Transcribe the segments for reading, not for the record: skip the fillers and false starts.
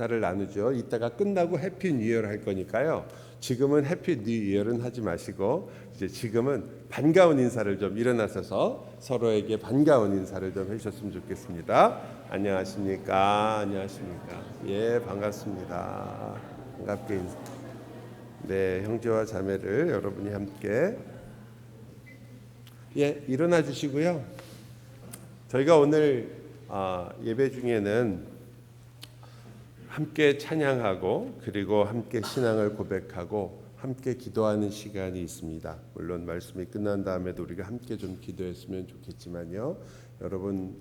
인사를 나누죠. 이따가 끝나고 해피 뉴 이어를 할 거니까요. 지금은 해피 뉴 이어는 하지 마시고 이제 지금은 반가운 인사를 좀 일어나셔서 서로에게 반가운 인사를 좀 해주셨으면 좋겠습니다. 안녕하십니까? 안녕하십니까? 예, 반갑습니다. 반갑게 인사. 네, 형제와 자매를 여러분이 함께 일어나 주시고요. 저희가 오늘 예배 중에는 함께 찬양하고 그리고 함께 신앙을 고백하고 함께 기도하는 시간이 있습니다. 물론 말씀이 끝난 다음에도 우리가 함께 좀 기도했으면 좋겠지만요. 여러분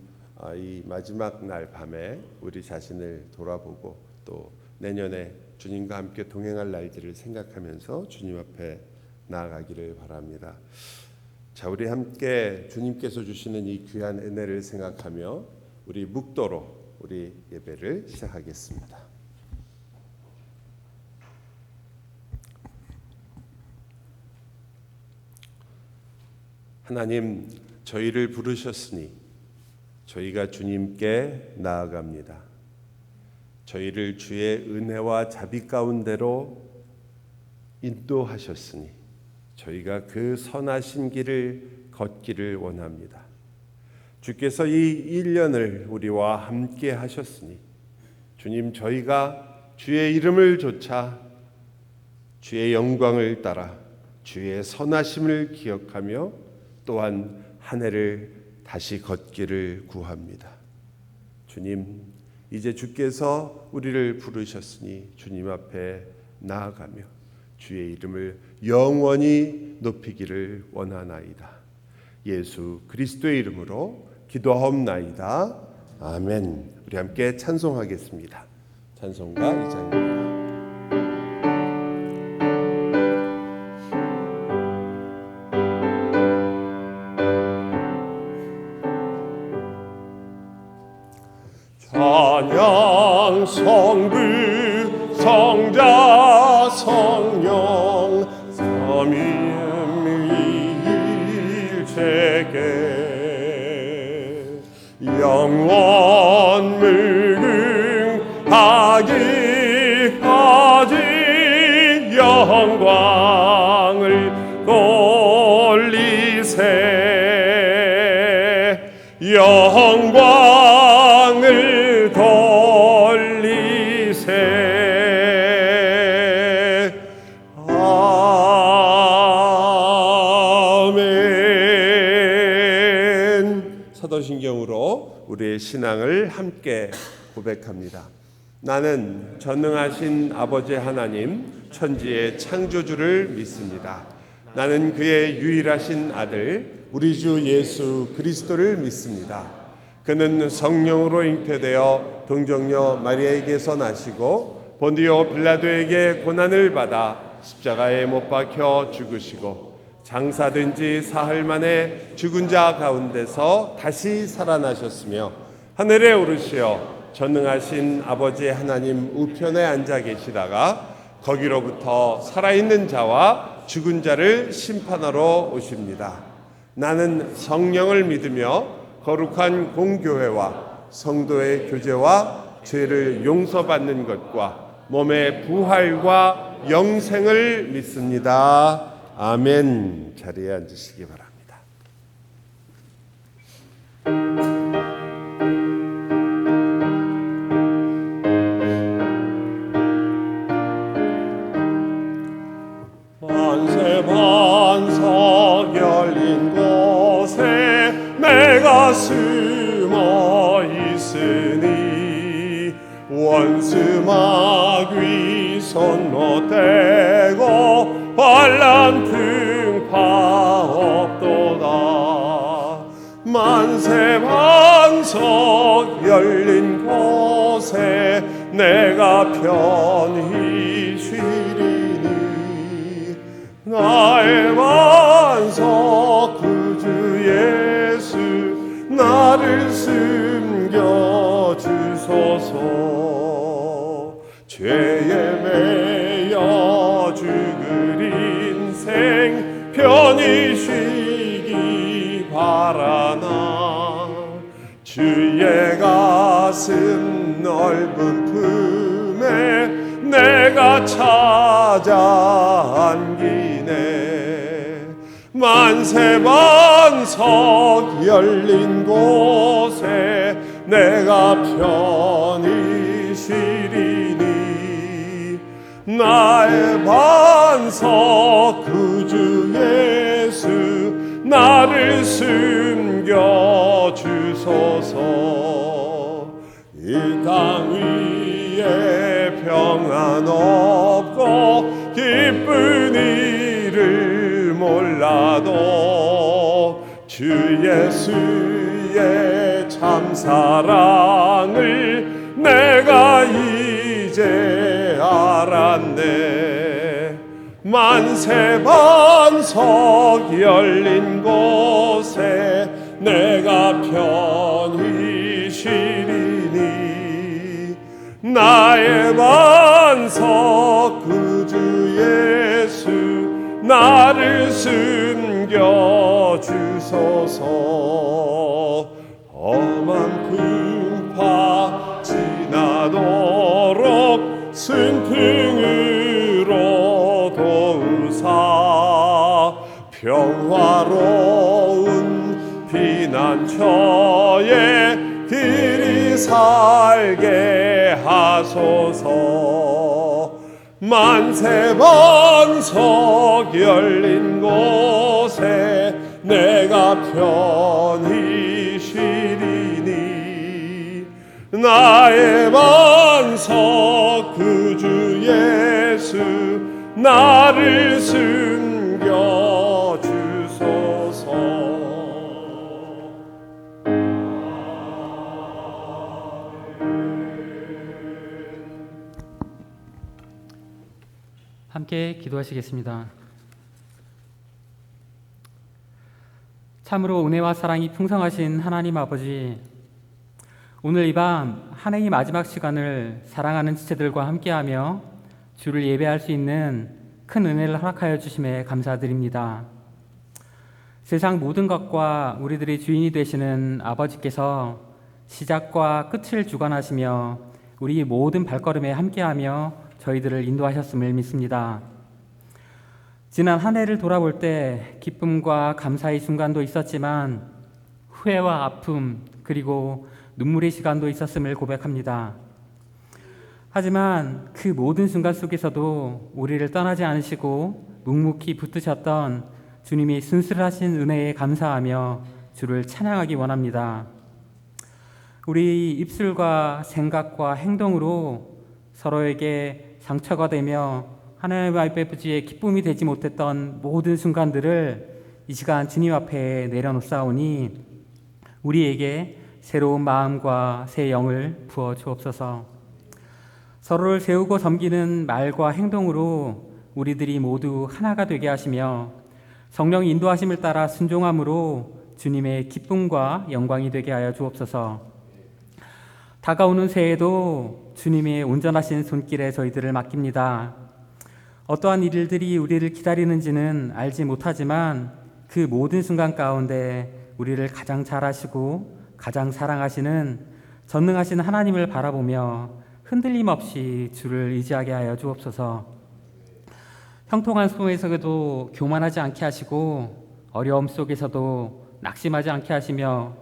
이 마지막 날 밤에 우리 자신을 돌아보고 또 내년에 주님과 함께 동행할 날들을 생각하면서 주님 앞에 나아가기를 바랍니다. 자, 우리 함께 주님께서 주시는 이 귀한 은혜를 생각하며 우리 묵도로 우리 예배를 시작하겠습니다. 하나님, 저희를 부르셨으니 저희가 주님께 나아갑니다. 저희를 주의 은혜와 자비 가운데로 인도하셨으니 저희가 그 선하신 길을 걷기를 원합니다. 주께서 이 1년을 우리와 함께 하셨으니 주님, 저희가 주의 이름을 좇아 주의 영광을 따라 주의 선하심을 기억하며 또한 한 해를 다시 걷기를 구합니다. 주님, 이제 주께서 우리를 부르셨으니 주님 앞에 나아가며 주의 이름을 영원히 높이기를 원하나이다. 예수 그리스도의 이름으로 기도하옵나이다. 아멘. 우리 함께 찬송하겠습니다. 찬송가 2장입니다. 찬양 성부 성자 성령 삼위일체께 영원 무궁하기까지 영광을 돌리세 영광을 돌리세 아멘. 사도신경으로 우리의 신앙을 함께 고백합니다. 나는 전능하신 아버지 하나님 천지의 창조주를 믿습니다. 나는 그의 유일하신 아들 우리 주 예수 그리스도를 믿습니다. 그는 성령으로 잉태되어 동정녀 마리아에게서 나시고 본디오 빌라도에게 고난을 받아 십자가에 못 박혀 죽으시고 장사된 지 사흘 만에 죽은 자 가운데서 다시 살아나셨으며 하늘에 오르시어 전능하신 아버지 하나님 우편에 앉아 계시다가 거기로부터 살아있는 자와 죽은 자를 심판하러 오십니다. 나는 성령을 믿으며 거룩한 공교회와 성도의 교제와 죄를 용서받는 것과 몸의 부활과 영생을 믿습니다. 아멘. 자리에 앉으시기 바랍니다. 반석 열린 곳에 내가 숨어 있으니 원수 마귀 손로 떼고 환난 풍파 없도다. 만세 반석 열린 곳에 내가 편히 쉬리니 나의 반석 구주 예수 나를 숨겨주소서. 죄에 매여 죽을 인생 편히 쉬기 바라나 주의 가슴 넓은 품 내가 찾아 안기네. 만세반석 열린 곳에 내가 편히 쉬리니 나의 반석 구주 예수 나를 숨겨 주소서. 이 땅 위에 평안 없고 기쁜 일을 몰라도 주 예수의 참 사랑을 내가 이제 알았네. 만세반석 열린 곳에 내가 편히 쉬리니 나의 반석 구주 예수 나를 숨겨 주소서. 험한 풍파 지나도록 순풍으로 도우사 평화로운 피난처에 그리 살게 하소서. 만세반석 열린 곳에 내가 편히 쉬리니 나의 반석 구주 예수 나를 숨겨 주소서. 함께 기도하시겠습니다. 참으로 은혜와 사랑이 풍성하신 하나님 아버지, 오늘 이 밤 한 해의 마지막 시간을 사랑하는 지체들과 함께하며 주를 예배할 수 있는 큰 은혜를 허락하여 주심에 감사드립니다. 세상 모든 것과 우리들의 주인이 되시는 아버지께서 시작과 끝을 주관하시며 우리 모든 발걸음에 함께하며 저희들을 인도하셨음을 믿습니다. 지난 한 해를 돌아볼 때 기쁨과 감사의 순간도 있었지만 후회와 아픔 그리고 눈물의 시간도 있었음을 고백합니다. 하지만 그 모든 순간 속에서도 우리를 떠나지 않으시고 묵묵히 붙드셨던 주님의 순수하신 은혜에 감사하며 주를 찬양하기 원합니다. 우리 입술과 생각과 행동으로 서로에게 상처가 되며 하나님의 아버지의 기쁨이 되지 못했던 모든 순간들을 이 시간 주님 앞에 내려놓사오니 우리에게 새로운 마음과 새 영을 부어 주옵소서. 서로를 세우고 섬기는 말과 행동으로 우리들이 모두 하나가 되게 하시며 성령의 인도하심을 따라 순종함으로 주님의 기쁨과 영광이 되게 하여 주옵소서. 다가오는 새해도 주님의 온전하신 손길에 저희들을 맡깁니다. 어떠한 일들이 우리를 기다리는지는 알지 못하지만 그 모든 순간 가운데 우리를 가장 잘 아시고 가장 사랑하시는 전능하신 하나님을 바라보며 흔들림 없이 주를 의지하게 하여 주옵소서. 형통한 속에서도 교만하지 않게 하시고 어려움 속에서도 낙심하지 않게 하시며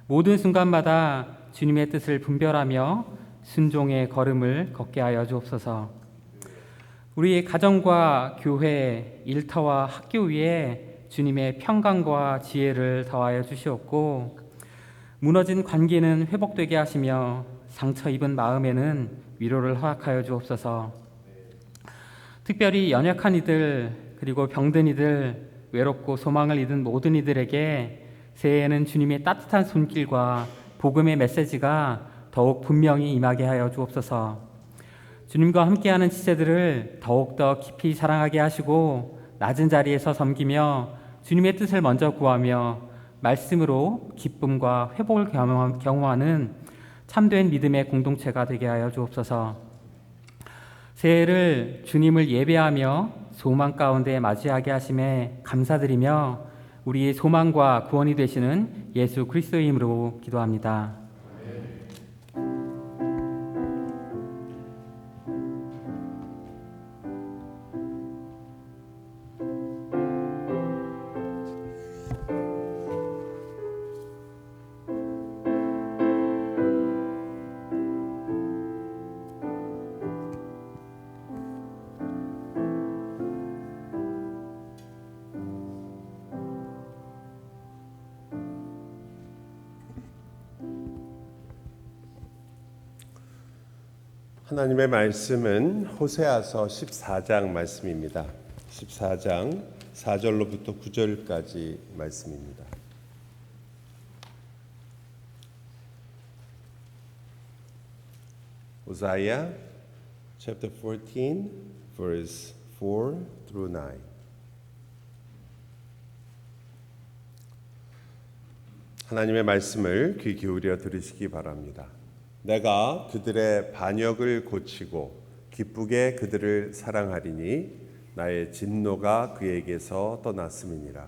모든 순간마다 주님의 뜻을 분별하며 순종의 걸음을 걷게 하여 주옵소서. 우리의 가정과 교회, 일터와 학교 위에 주님의 평강과 지혜를 더하여 주시옵고 무너진 관계는 회복되게 하시며 상처 입은 마음에는 위로를 허락하여 주옵소서. 특별히 연약한 이들 그리고 병든 이들 외롭고 소망을 잃은 모든 이들에게 새해에는 주님의 따뜻한 손길과 복음의 메시지가 더욱 분명히 임하게 하여 주옵소서. 주님과 함께하는 지체들을 더욱더 깊이 사랑하게 하시고 낮은 자리에서 섬기며 주님의 뜻을 먼저 구하며 말씀으로 기쁨과 회복을 경험하는 참된 믿음의 공동체가 되게 하여 주옵소서. 새해를 주님을 예배하며 소망 가운데 맞이하게 하심에 감사드리며 우리의 소망과 구원이 되시는 예수 그리스도의 이름으로 기도합니다. 하나님의 말씀은 호세아서 14장 말씀입니다. 14장 4절로부터 9절까지 말씀입니다. Hosea chapter 14 verse 4 through 9. 하나님의 말씀을 귀 기울여 들으시기 바랍니다. 내가 그들의 반역을 고치고 기쁘게 그들을 사랑하리니 나의 진노가 그에게서 떠났음이니라.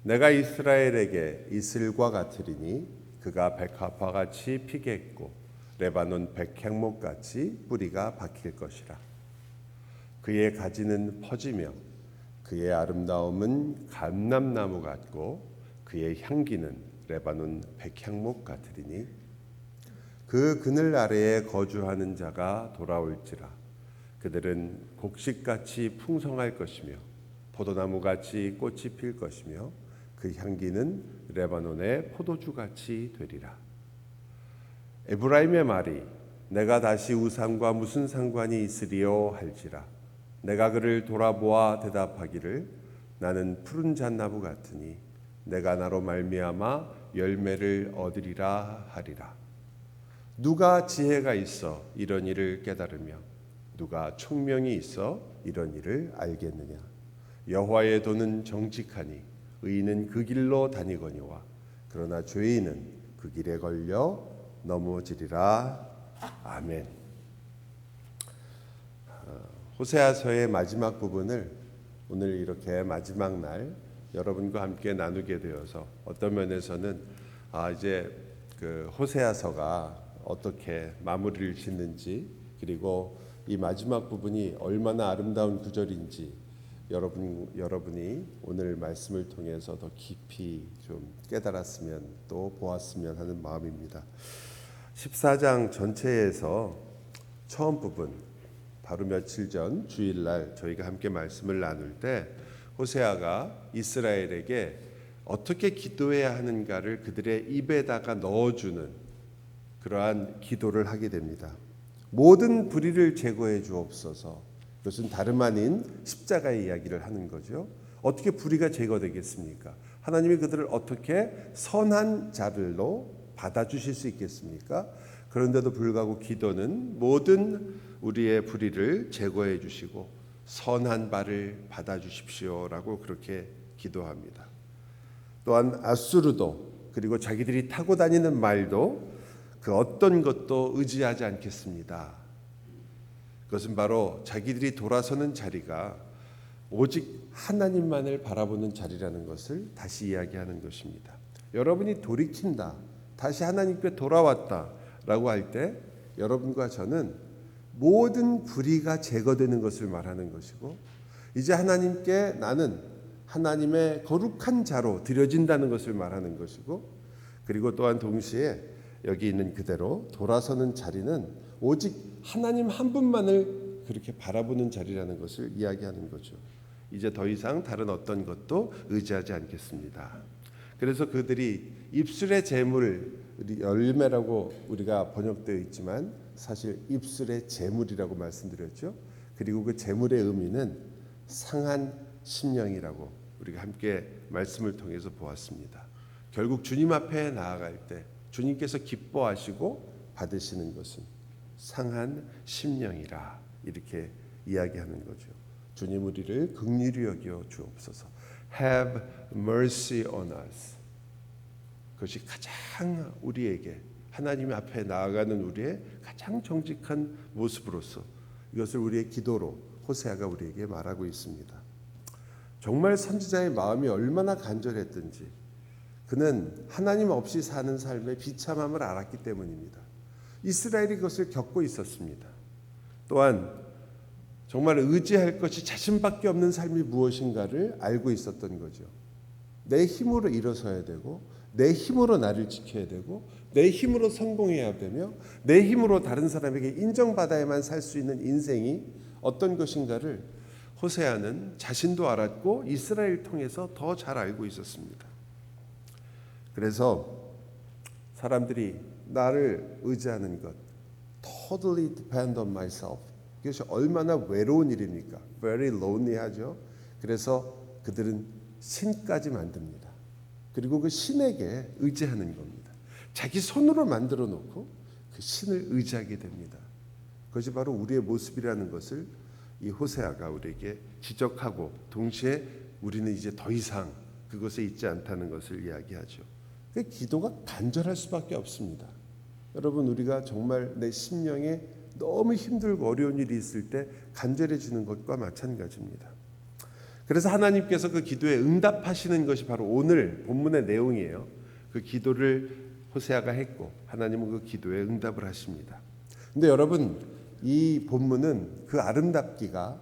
내가 이스라엘에게 이슬과 같으리니 그가 백합화 같이 피겠고 레바논 백향목 같이 뿌리가 박힐 것이라. 그의 가지는 퍼지며 그의 아름다움은 감람나무 같고 그의 향기는 레바논 백향목 같으리니 그 그늘 아래에 거주하는 자가 돌아올지라. 그들은 곡식같이 풍성할 것이며 포도나무같이 꽃이 필 것이며 그 향기는 레바논의 포도주같이 되리라. 에브라임의 말이 내가 다시 우상과 무슨 상관이 있으리요 할지라. 내가 그를 돌아보아 대답하기를 나는 푸른 잣나무 같으니 내가 나로 말미암아 열매를 얻으리라 하리라. 누가 지혜가 있어 이런 일을 깨달으며 누가 총명이 있어 이런 일을 알겠느냐. 여호와의 도는 정직하니 의인은 그 길로 다니거니와 그러나 죄인은 그 길에 걸려 넘어지리라. 아멘. 호세아서의 마지막 부분을 오늘 이렇게 마지막 날 여러분과 함께 나누게 되어서 어떤 면에서는 이제 그 호세아서가 어떻게 마무리를 짓는지 그리고 이 마지막 부분이 얼마나 아름다운 구절인지 여러분이 오늘 말씀을 통해서 더 깊이 좀 깨달았으면 또 보았으면 하는 마음입니다. 14장 전체에서 처음 부분 바로 며칠 전 주일날 저희가 함께 말씀을 나눌 때 호세아가 이스라엘에게 어떻게 기도해야 하는가를 그들의 입에다가 넣어주는 그러한 기도를 하게 됩니다. 모든 불의를 제거해 주옵소서. 이것은 다름 아닌 십자가의 이야기를 하는 거죠. 어떻게 불의가 제거되겠습니까? 하나님이 그들을 어떻게 선한 자들로 받아주실 수 있겠습니까? 그런데도 불구하고 기도는 모든 우리의 불의를 제거해 주시고 선한 바를 받아주십시오라고 그렇게 기도합니다. 또한 아수르도 그리고 자기들이 타고 다니는 말도 그 어떤 것도 의지하지 않겠습니다. 그것은 바로 자기들이 돌아서는 자리가 오직 하나님만을 바라보는 자리라는 것을 다시 이야기하는 것입니다. 여러분이 돌이킨다, 다시 하나님께 돌아왔다라고 할 때 여러분과 저는 모든 불의가 제거되는 것을 말하는 것이고 이제 하나님께 나는 하나님의 거룩한 자로 드려진다는 것을 말하는 것이고 그리고 또한 동시에 여기 있는 그대로 돌아서는 자리는 오직 하나님 한 분만을 그렇게 바라보는 자리라는 것을 이야기하는 거죠. 이제 더 이상 다른 어떤 것도 의지하지 않겠습니다. 그래서 그들이 입술의 재물, 열매라고 우리가 번역되어 있지만 사실 입술의 재물이라고 말씀드렸죠. 그리고 그 재물의 의미는 상한 심령이라고 우리가 함께 말씀을 통해서 보았습니다. 결국 주님 앞에 나아갈 때 주님께서 기뻐하시고 받으시는 것은 상한 심령이라 이렇게 이야기하는 거죠. 주님 우리를 긍휼히 여겨 주옵소서. Have mercy on us. 그것이 가장 우리에게 하나님 앞에 나아가는 우리의 가장 정직한 모습으로서 이것을 우리의 기도로 호세아가 우리에게 말하고 있습니다. 정말 선지자의 마음이 얼마나 간절했든지 그는 하나님 없이 사는 삶의 비참함을 알았기 때문입니다. 이스라엘이 그것을 겪고 있었습니다. 또한 정말 의지할 것이 자신밖에 없는 삶이 무엇인가를 알고 있었던 거죠. 내 힘으로 일어서야 되고 내 힘으로 나를 지켜야 되고 내 힘으로 성공해야 되며 내 힘으로 다른 사람에게 인정받아야만 살 수 있는 인생이 어떤 것인가를 호세아는 자신도 알았고 이스라엘을 통해서 더 잘 알고 있었습니다. 그래서 사람들이 나를 의지하는 것, totally depend on myself. 이것이 얼마나 외로운 일입니까? Very lonely하죠. 그래서 그들은 신까지 만듭니다. 그리고 그 신에게 의지하는 겁니다. 자기 손으로 만들어 놓고 그 신을 의지하게 됩니다. 그것이 바로 우리의 모습이라는 것을 이 호세아가 우리에게 지적하고 동시에 우리는 이제 더 이상 그것에 있지 않다는 것을 이야기하죠. 기도가 간절할 수밖에 없습니다. 여러분, 우리가 정말 내 심령에 너무 힘들고 어려운 일이 있을 때 간절해지는 것과 마찬가지입니다. 그래서 하나님께서 그 기도에 응답하시는 것이 바로 오늘 본문의 내용이에요. 그 기도를 호세아가 했고 하나님은 그 기도에 응답을 하십니다. 근데 여러분, 이 본문은 그 아름답기가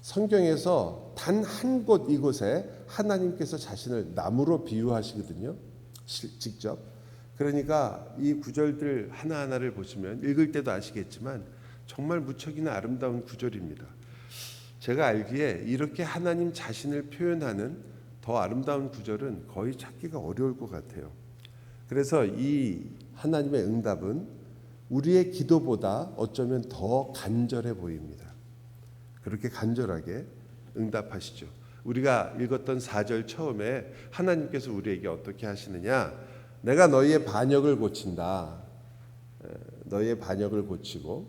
성경에서 단 한 곳 이곳에 하나님께서 자신을 나무로 비유하시거든요. 직접. 그러니까 이 구절들 하나하나를 보시면 읽을 때도 아시겠지만 정말 무척이나 아름다운 구절입니다. 제가 알기에 이렇게 하나님 자신을 표현하는 더 아름다운 구절은 거의 찾기가 어려울 것 같아요. 그래서 이 하나님의 응답은 우리의 기도보다 어쩌면 더 간절해 보입니다. 그렇게 간절하게 응답하시죠. 우리가 읽었던 4절 처음에 하나님께서 우리에게 어떻게 하시느냐? 내가 너희의 반역을 고친다. 너희의 반역을 고치고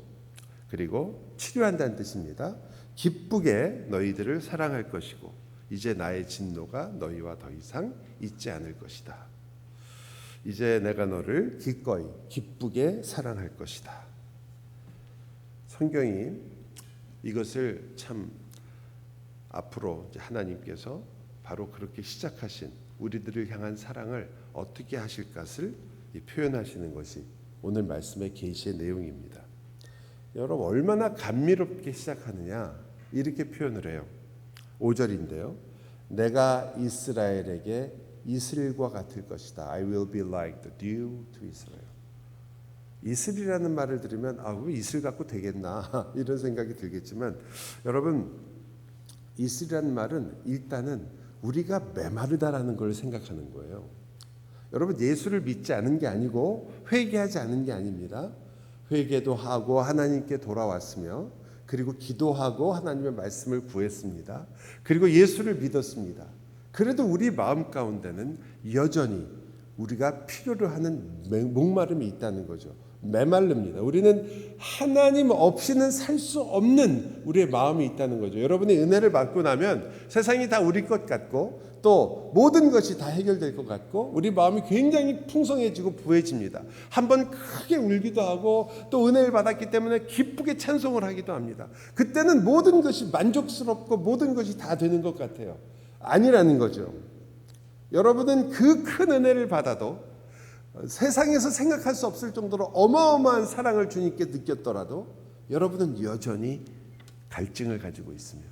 그리고 치료한다는 뜻입니다. 기쁘게 너희들을 사랑할 것이고 이제 나의 진노가 너희와 더 이상 있지 않을 것이다. 이제 내가 너를 기꺼이 기쁘게 사랑할 것이다. 성경이 이것을 참 앞으로 이제 하나님께서 바로 그렇게 시작하신 우리들을 향한 사랑을 어떻게 하실 것을 표현하시는 것이 오늘 말씀의 계시의 내용입니다. 여러분, 얼마나 감미롭게 시작하느냐 이렇게 표현을 해요. 5절인데요. 내가 이스라엘에게 이슬과 같을 것이다. I will be like the dew to Israel. 이슬이라는 말을 들으면 왜 이슬 갖고 되겠나 이런 생각이 들겠지만 여러분, 이슬이라는 말은 일단은 우리가 메마르다라는 걸 생각하는 거예요. 여러분, 예수를 믿지 않은 게 아니고 회개하지 않은 게 아닙니다. 회개도 하고 하나님께 돌아왔으며 그리고 기도하고 하나님의 말씀을 구했습니다. 그리고 예수를 믿었습니다. 그래도 우리 마음 가운데는 여전히 우리가 필요로 하는 목마름이 있다는 거죠. 메말릅니다. 우리는 하나님 없이는 살 수 없는 우리의 마음이 있다는 거죠. 여러분이 은혜를 받고 나면 세상이 다 우리 것 같고 또 모든 것이 다 해결될 것 같고 우리 마음이 굉장히 풍성해지고 부해집니다. 한번 크게 울기도 하고 또 은혜를 받았기 때문에 기쁘게 찬송을 하기도 합니다. 그때는 모든 것이 만족스럽고 모든 것이 다 되는 것 같아요. 아니라는 거죠. 여러분은 그 큰 은혜를 받아도 세상에서 생각할 수 없을 정도로 어마어마한 사랑을 주님께 느꼈더라도 여러분은 여전히 갈증을 가지고 있으며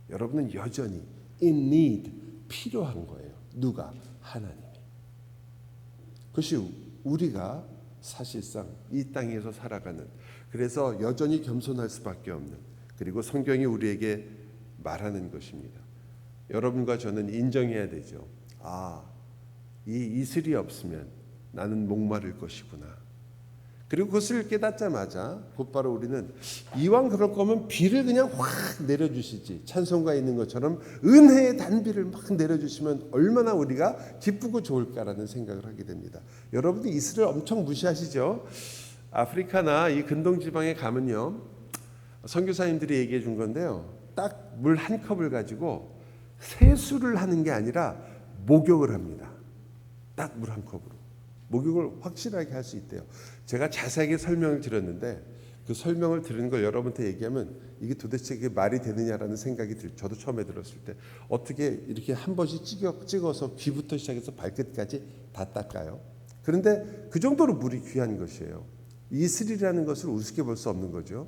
여러분은 여전히 in need, 필요한 거예요. 누가? 하나님이. 그것이 우리가 사실상 이 땅에서 살아가는, 그래서 여전히 겸손할 수밖에 없는, 그리고 성경이 우리에게 말하는 것입니다. 여러분과 저는 인정해야 되죠. 이 이슬이 없으면 나는 목마를 것이구나. 그리고 그것을 깨닫자마자 곧바로 우리는 이왕 그럴 거면 비를 그냥 확 내려주시지, 찬송가 있는 것처럼 은혜의 단비를 막 내려주시면 얼마나 우리가 기쁘고 좋을까라는 생각을 하게 됩니다. 여러분들 이슬을 엄청 무시하시죠? 아프리카나 이 근동지방에 가면요, 선교사님들이 얘기해 준 건데요, 딱 물 한 컵을 가지고 세수를 하는 게 아니라 목욕을 합니다. 딱 물 한 컵으로 목욕을 확실하게 할 수 있대요. 제가 자세하게 설명을 드렸는데 그 설명을 들은 걸 여러분한테 얘기하면 이게 도대체 이게 말이 되느냐라는 생각이 저도 처음에 들었을 때 어떻게 이렇게 한 번씩 찍어서 귀부터 시작해서 발끝까지 다 닦아요. 그런데 그 정도로 물이 귀한 것이에요. 이슬이라는 것을 우습게 볼 수 없는 거죠.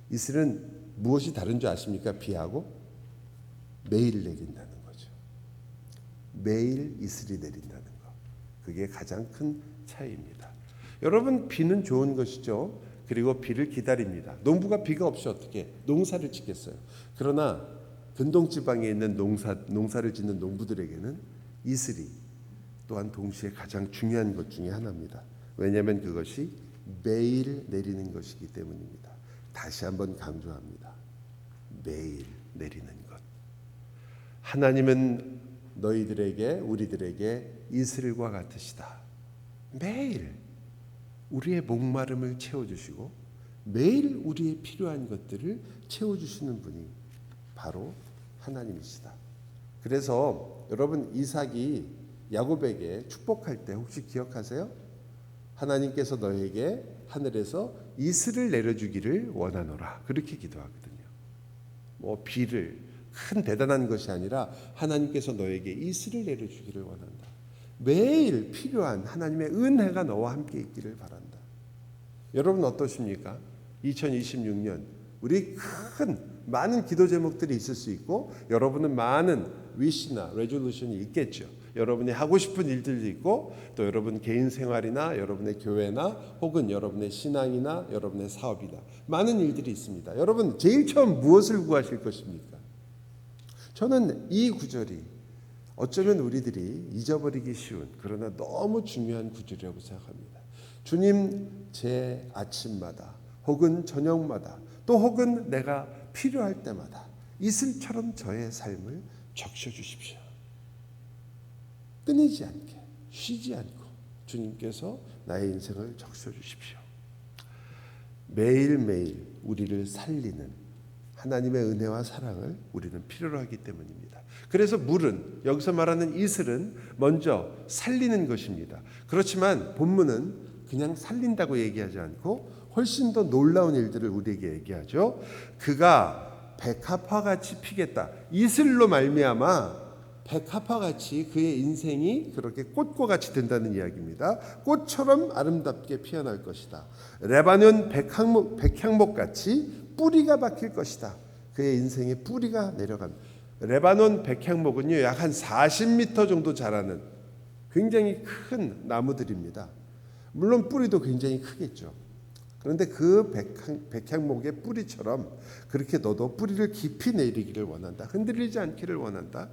이슬은 무엇이 다른 줄 아십니까? 비하고 매일 내린다는 거죠. 매일 이슬이 내린다는 거. 그게 가장 큰 차이입니다. 여러분, 비는 좋은 것이죠. 그리고 비를 기다립니다. 농부가 비가 없이 어떻게 농사를 짓겠어요. 그러나 근동지방에 있는 농사를 짓는 농부들에게는 이슬이 또한 동시에 가장 중요한 것 중에 하나입니다. 왜냐하면 그것이 매일 내리는 것이기 때문입니다. 다시 한번 강조합니다. 매일 내리는 것. 하나님은 너희들에게, 우리들에게 이슬과 같으시다. 매일 우리의 목마름을 채워주시고 매일 우리의 필요한 것들을 채워주시는 분이 바로 하나님이시다. 그래서 여러분, 이삭이 야곱에게 축복할 때 혹시 기억하세요? 하나님께서 너에게 하늘에서 이슬을 내려주기를 원하노라, 그렇게 기도하거든요. 뭐 비를, 큰 대단한 것이 아니라 하나님께서 너에게 이슬을 내려주기를 원한다. 매일 필요한 하나님의 은혜가 너와 함께 있기를 바란다. 여러분 어떠십니까? 2026년 우리 많은 기도 제목들이 있을 수 있고, 여러분은 많은 위시나 레졸루션이 있겠죠. 여러분이 하고 싶은 일들도 있고, 또 여러분 개인 생활이나 여러분의 교회나 혹은 여러분의 신앙이나 여러분의 사업이나 많은 일들이 있습니다. 여러분 제일 처음 무엇을 구하실 것입니까? 저는 이 구절이 어쩌면 우리들이 잊어버리기 쉬운, 그러나 너무 중요한 구절이라고 생각합니다. 주님, 제 아침마다 혹은 저녁마다 또 혹은 내가 필요할 때마다 이슬처럼 저의 삶을 적셔주십시오. 끊이지 않게, 쉬지 않고 주님께서 나의 인생을 적셔주십시오. 매일매일 우리를 살리는 하나님의 은혜와 사랑을 우리는 필요로 하기 때문입니다. 그래서 물은, 여기서 말하는 이슬은 먼저 살리는 것입니다. 그렇지만 본문은 그냥 살린다고 얘기하지 않고 훨씬 더 놀라운 일들을 우리에게 얘기하죠. 그가 백합화같이 피겠다. 이슬로 말미암아 백합화같이 그의 인생이 그렇게 꽃과 같이 된다는 이야기입니다. 꽃처럼 아름답게 피어날 것이다. 레바논 백향목같이 뿌리가 박힐 것이다. 그의 인생에 뿌리가 내려갑니다. 레바논 백향목은요, 약 한 40m 정도 자라는 굉장히 큰 나무들입니다. 물론 뿌리도 굉장히 크겠죠. 그런데 그 백향목의 뿌리처럼 그렇게 너도 뿌리를 깊이 내리기를 원한다. 흔들리지 않기를 원한다.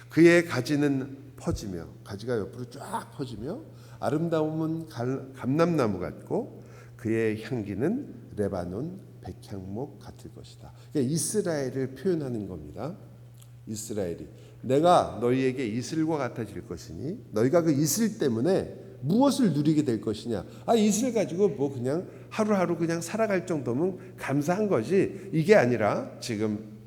그의 가지는 퍼지며, 가지가 옆으로 쫙 퍼지며 아름다움은 감람나무 같고 그의 향기는 레바논 백향목 같을 것이다. 그러니까 이스라엘을 표현하는 겁니다. 이스라엘이 내가 너희에게 이슬과 같아질 것이니 너희가 그 이슬 때문에 무엇을 누리게 될 것이냐. 이슬 가지고 뭐 그냥 하루하루 그냥 살아갈 정도면 감사한 거지. 이게 아니라 지금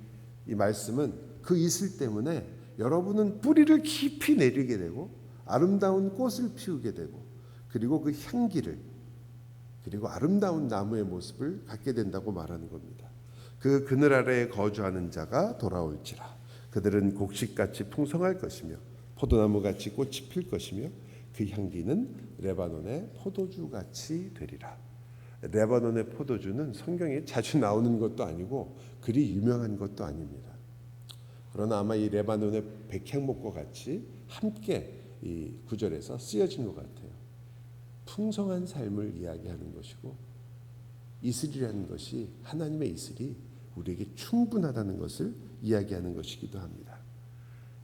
이 말씀은 그 이슬 때문에 여러분은 뿌리를 깊이 내리게 되고 아름다운 꽃을 피우게 되고 그리고 그 향기를, 그리고 아름다운 나무의 모습을 갖게 된다고 말하는 겁니다. 그 그늘 아래에 거주하는 자가 돌아올지라. 그들은 곡식같이 풍성할 것이며 포도나무같이 꽃이 필 것이며 그 향기는 레바논의 포도주같이 되리라. 레바논의 포도주는 성경에 자주 나오는 것도 아니고 그리 유명한 것도 아닙니다. 그러나 아마 이 레바논의 백향목과 같이 함께 이 구절에서 쓰여진 것 같아요. 풍성한 삶을 이야기하는 것이고, 이슬이라는 것이, 하나님의 이슬이 우리에게 충분하다는 것을 이야기하는 것이기도 합니다.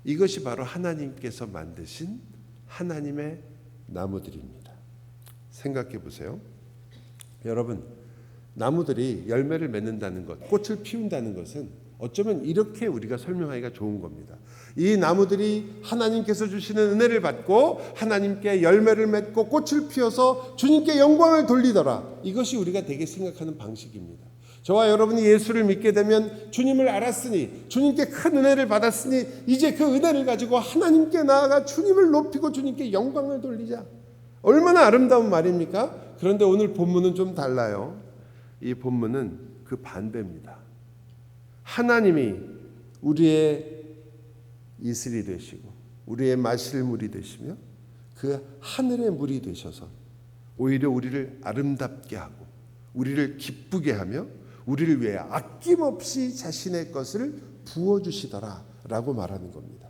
이것이 바로 하나님께서 만드신 하나님의 나무들입니다. 생각해 보세요. 여러분, 나무들이 열매를 맺는다는 것, 꽃을 피운다는 것은 어쩌면 이렇게 우리가 설명하기가 좋은 겁니다. 이 나무들이 하나님께서 주시는 은혜를 받고 하나님께 열매를 맺고 꽃을 피워서 주님께 영광을 돌리더라. 이것이 우리가 되게 생각하는 방식입니다. 저와 여러분이 예수를 믿게 되면 주님을 알았으니, 주님께 큰 은혜를 받았으니 이제 그 은혜를 가지고 하나님께 나아가 주님을 높이고 주님께 영광을 돌리자. 얼마나 아름다운 말입니까? 그런데 오늘 본문은 좀 달라요. 이 본문은 그 반대입니다. 하나님이 우리의 이슬이 되시고 우리의 마실 물이 되시며 그 하늘의 물이 되셔서 오히려 우리를 아름답게 하고 우리를 기쁘게 하며 우리를 위해 아낌없이 자신의 것을 부어주시더라 라고 말하는 겁니다.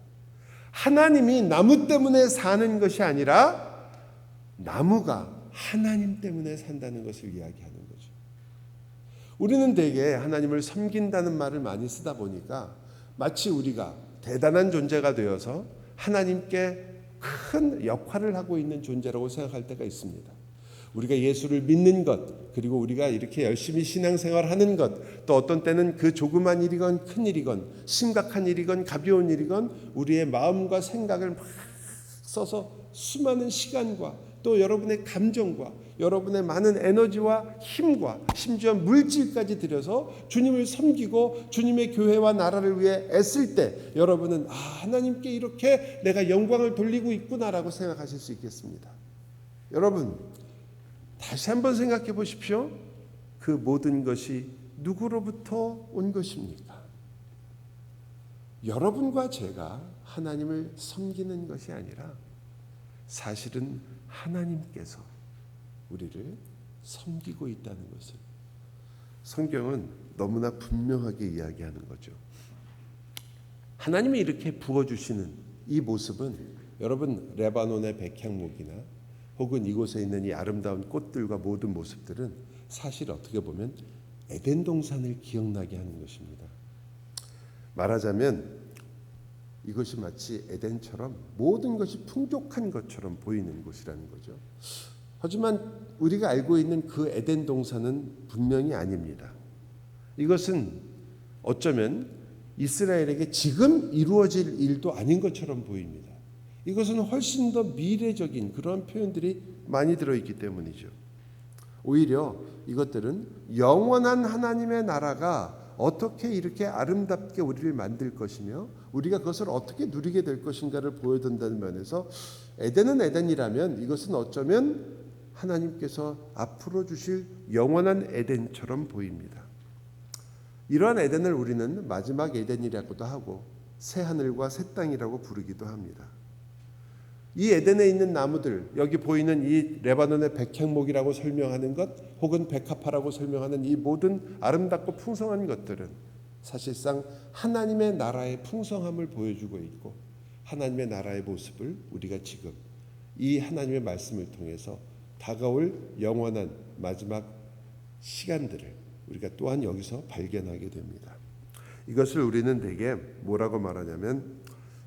하나님이 나무 때문에 사는 것이 아니라 나무가 하나님 때문에 산다는 것을 이야기하는 거죠. 우리는 대개 하나님을 섬긴다는 말을 많이 쓰다 보니까 마치 우리가 대단한 존재가 되어서 하나님께 큰 역할을 하고 있는 존재라고 생각할 때가 있습니다. 우리가 예수를 믿는 것, 그리고 우리가 이렇게 열심히 신앙생활하는 것, 또 어떤 때는 그 조그만 일이건 큰 일이건 심각한 일이건 가벼운 일이건 우리의 마음과 생각을 막 써서 수많은 시간과 또 여러분의 감정과 여러분의 많은 에너지와 힘과 심지어 물질까지 들여서 주님을 섬기고 주님의 교회와 나라를 위해 애쓸 때 여러분은 하나님께 이렇게 내가 영광을 돌리고 있구나라고 생각하실 수 있겠습니다. 여러분, 다시 한번 생각해 보십시오. 그 모든 것이 누구로부터 온 것입니까? 여러분과 제가 하나님을 섬기는 것이 아니라 사실은 하나님께서 우리를 섬기고 있다는 것을 성경은 너무나 분명하게 이야기하는 거죠. 하나님이 이렇게 부어주시는 이 모습은 여러분 레바논의 백향목이나 혹은 이곳에 있는 이 아름다운 꽃들과 모든 모습들은 사실 어떻게 보면 에덴 동산을 기억나게 하는 것입니다. 말하자면 이것이 마치 에덴처럼 모든 것이 풍족한 것처럼 보이는 곳이라는 거죠. 하지만 우리가 알고 있는 그 에덴 동산은 분명히 아닙니다. 이것은 어쩌면 이스라엘에게 지금 이루어질 일도 아닌 것처럼 보입니다. 이것은 훨씬 더 미래적인 그런 표현들이 많이 들어있기 때문이죠. 오히려 이것들은 영원한 하나님의 나라가 어떻게 이렇게 아름답게 우리를 만들 것이며 우리가 그것을 어떻게 누리게 될 것인가를 보여준다는 면에서 에덴은 에덴이라면 이것은 어쩌면 하나님께서 앞으로 주실 영원한 에덴처럼 보입니다. 이러한 에덴을 우리는 마지막 에덴이라고도 하고 새 하늘과 새 땅이라고 부르기도 합니다. 이 에덴에 있는 나무들, 여기 보이는 이 레바논의 백향목이라고 설명하는 것 혹은 백합화라고 설명하는 이 모든 아름답고 풍성한 것들은 사실상 하나님의 나라의 풍성함을 보여주고 있고 하나님의 나라의 모습을 우리가 지금 이 하나님의 말씀을 통해서 다가올 영원한 마지막 시간들을 우리가 또한 여기서 발견하게 됩니다. 이것을 우리는 대개 뭐라고 말하냐면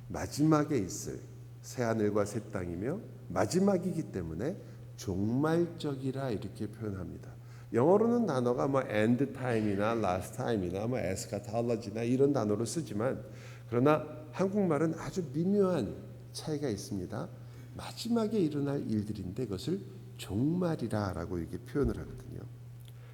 마지막에 있을 새하늘과 새 땅이며 마지막이기 때문에 종말적이라 이렇게 표현합니다. 영어로는 단어가 end time이나 last time이나 eschatology나 이런 단어로 쓰지만 그러나 한국말은 아주 미묘한 차이가 있습니다. 마지막에 일어날 일들인데 그것을 종말이라고 이렇게 표현을 하거든요.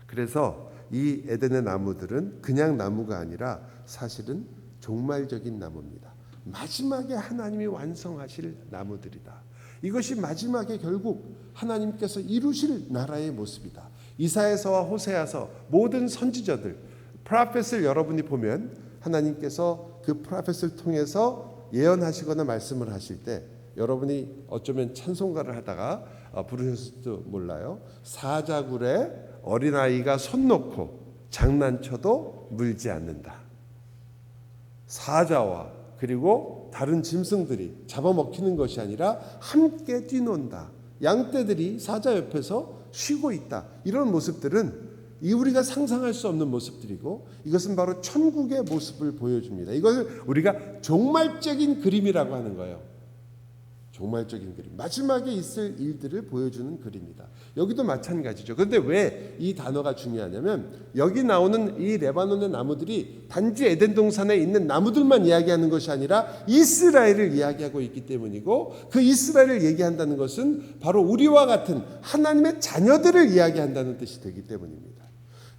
그래서 이 에덴의 나무들은 그냥 나무가 아니라 사실은 종말적인 나무입니다. 마지막에 하나님이 완성하실 나무들이다. 이것이 마지막에 결국 하나님께서 이루실 나라의 모습이다. 이사야서와 호세아서 모든 선지자들 프로페트를 여러분이 보면 하나님께서 그 프로페트를 통해서 예언하시거나 말씀을 하실 때 여러분이 어쩌면 찬송가를 하다가 부르셨을지도 몰라요. 사자굴에 어린아이가 손 놓고 장난쳐도 물지 않는다. 사자와 그리고 다른 짐승들이 잡아먹히는 것이 아니라 함께 뛰논다. 양떼들이 사자 옆에서 쉬고 있다. 이런 모습들은 우리가 상상할 수 없는 모습들이고 이것은 바로 천국의 모습을 보여줍니다. 이것을 우리가 종말적인 그림이라고 하는 거예요. 종말적인 그림. 마지막에 있을 일들을 보여주는 그림이다. 여기도 마찬가지죠. 그런데 왜 이 단어가 중요하냐면 여기 나오는 이 레바논의 나무들이 단지 에덴 동산에 있는 나무들만 이야기하는 것이 아니라 이스라엘을 이야기하고 있기 때문이고 그 이스라엘을 얘기한다는 것은 바로 우리와 같은 하나님의 자녀들을 이야기한다는 뜻이 되기 때문입니다.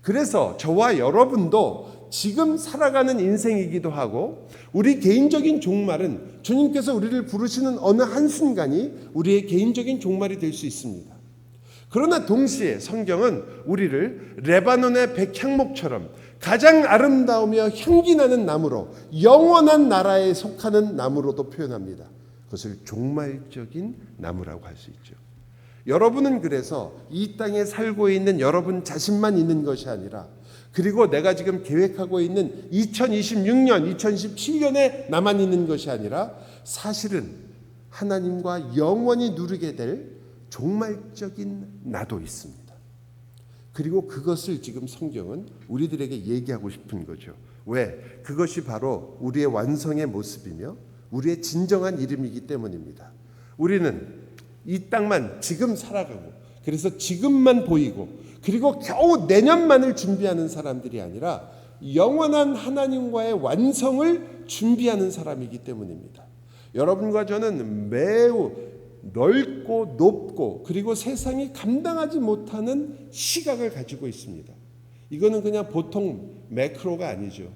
그래서 저와 여러분도 지금 살아가는 인생이기도 하고 우리 개인적인 종말은 주님께서 우리를 부르시는 어느 한순간이 우리의 개인적인 종말이 될 수 있습니다. 그러나 동시에 성경은 우리를 레바논의 백향목처럼 가장 아름다우며 향기나는 나무로 영원한 나라에 속하는 나무로도 표현합니다. 그것을 종말적인 나무라고 할 수 있죠. 여러분은 그래서 이 땅에 살고 있는 여러분 자신만 있는 것이 아니라 그리고 내가 지금 계획하고 있는 2026년, 2017년에 나만 있는 것이 아니라 사실은 하나님과 영원히 누리게 될 종말적인 나도 있습니다. 그리고 그것을 지금 성경은 우리들에게 얘기하고 싶은 거죠. 왜? 그것이 바로 우리의 완성의 모습이며 우리의 진정한 이름이기 때문입니다. 우리는 이 땅만 지금 살아가고 그래서 지금만 보이고 그리고 겨우 내년만을 준비하는 사람들이 아니라 영원한 하나님과의 완성을 준비하는 사람이기 때문입니다. 여러분과 저는 매우 넓고 높고 그리고 세상이 감당하지 못하는 시각을 가지고 있습니다. 이거는 그냥 보통 매크로가 아니죠.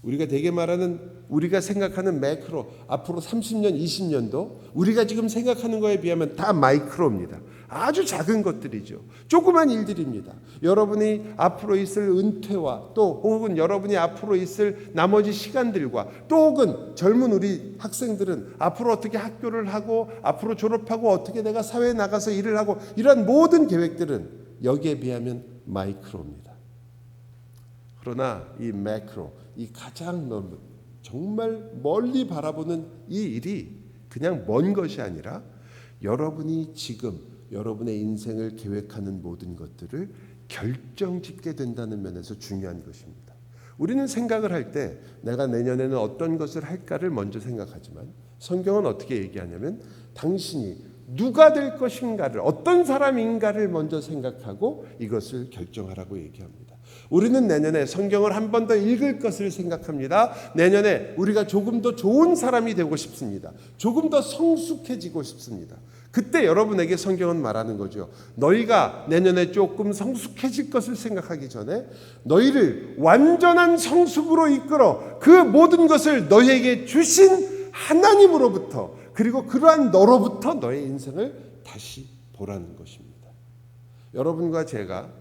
우리가 되게 말하는 우리가 생각하는 매크로 앞으로 30년 20년도 우리가 지금 생각하는 거에 비하면 다 마이크로입니다. 아주 작은 것들이죠. 조그만 일들입니다. 여러분이 앞으로 있을 은퇴와 또 혹은 여러분이 앞으로 있을 나머지 시간들과 또 혹은 젊은 우리 학생들은 앞으로 어떻게 학교를 하고 앞으로 졸업하고 어떻게 내가 사회에 나가서 일을 하고 이런 모든 계획들은 여기에 비하면 마이크로입니다. 그러나 이 매크로, 이 가장 넓은 정말 멀리 바라보는 이 일이 그냥 먼 것이 아니라 여러분이 지금 여러분의 인생을 계획하는 모든 것들을 결정짓게 된다는 면에서 중요한 것입니다. 우리는 생각을 할 때 내가 내년에는 어떤 것을 할까를 먼저 생각하지만 성경은 어떻게 얘기하냐면 당신이 누가 될 것인가를 어떤 사람인가를 먼저 생각하고 이것을 결정하라고 얘기합니다. 우리는 내년에 성경을 한 번 더 읽을 것을 생각합니다. 내년에 우리가 조금 더 좋은 사람이 되고 싶습니다. 조금 더 성숙해지고 싶습니다. 그때 여러분에게 성경은 말하는 거죠. 너희가 내년에 조금 성숙해질 것을 생각하기 전에 너희를 완전한 성숙으로 이끌어 그 모든 것을 너희에게 주신 하나님으로부터 그리고 그러한 너로부터 너의 인생을 다시 보라는 것입니다. 여러분과 제가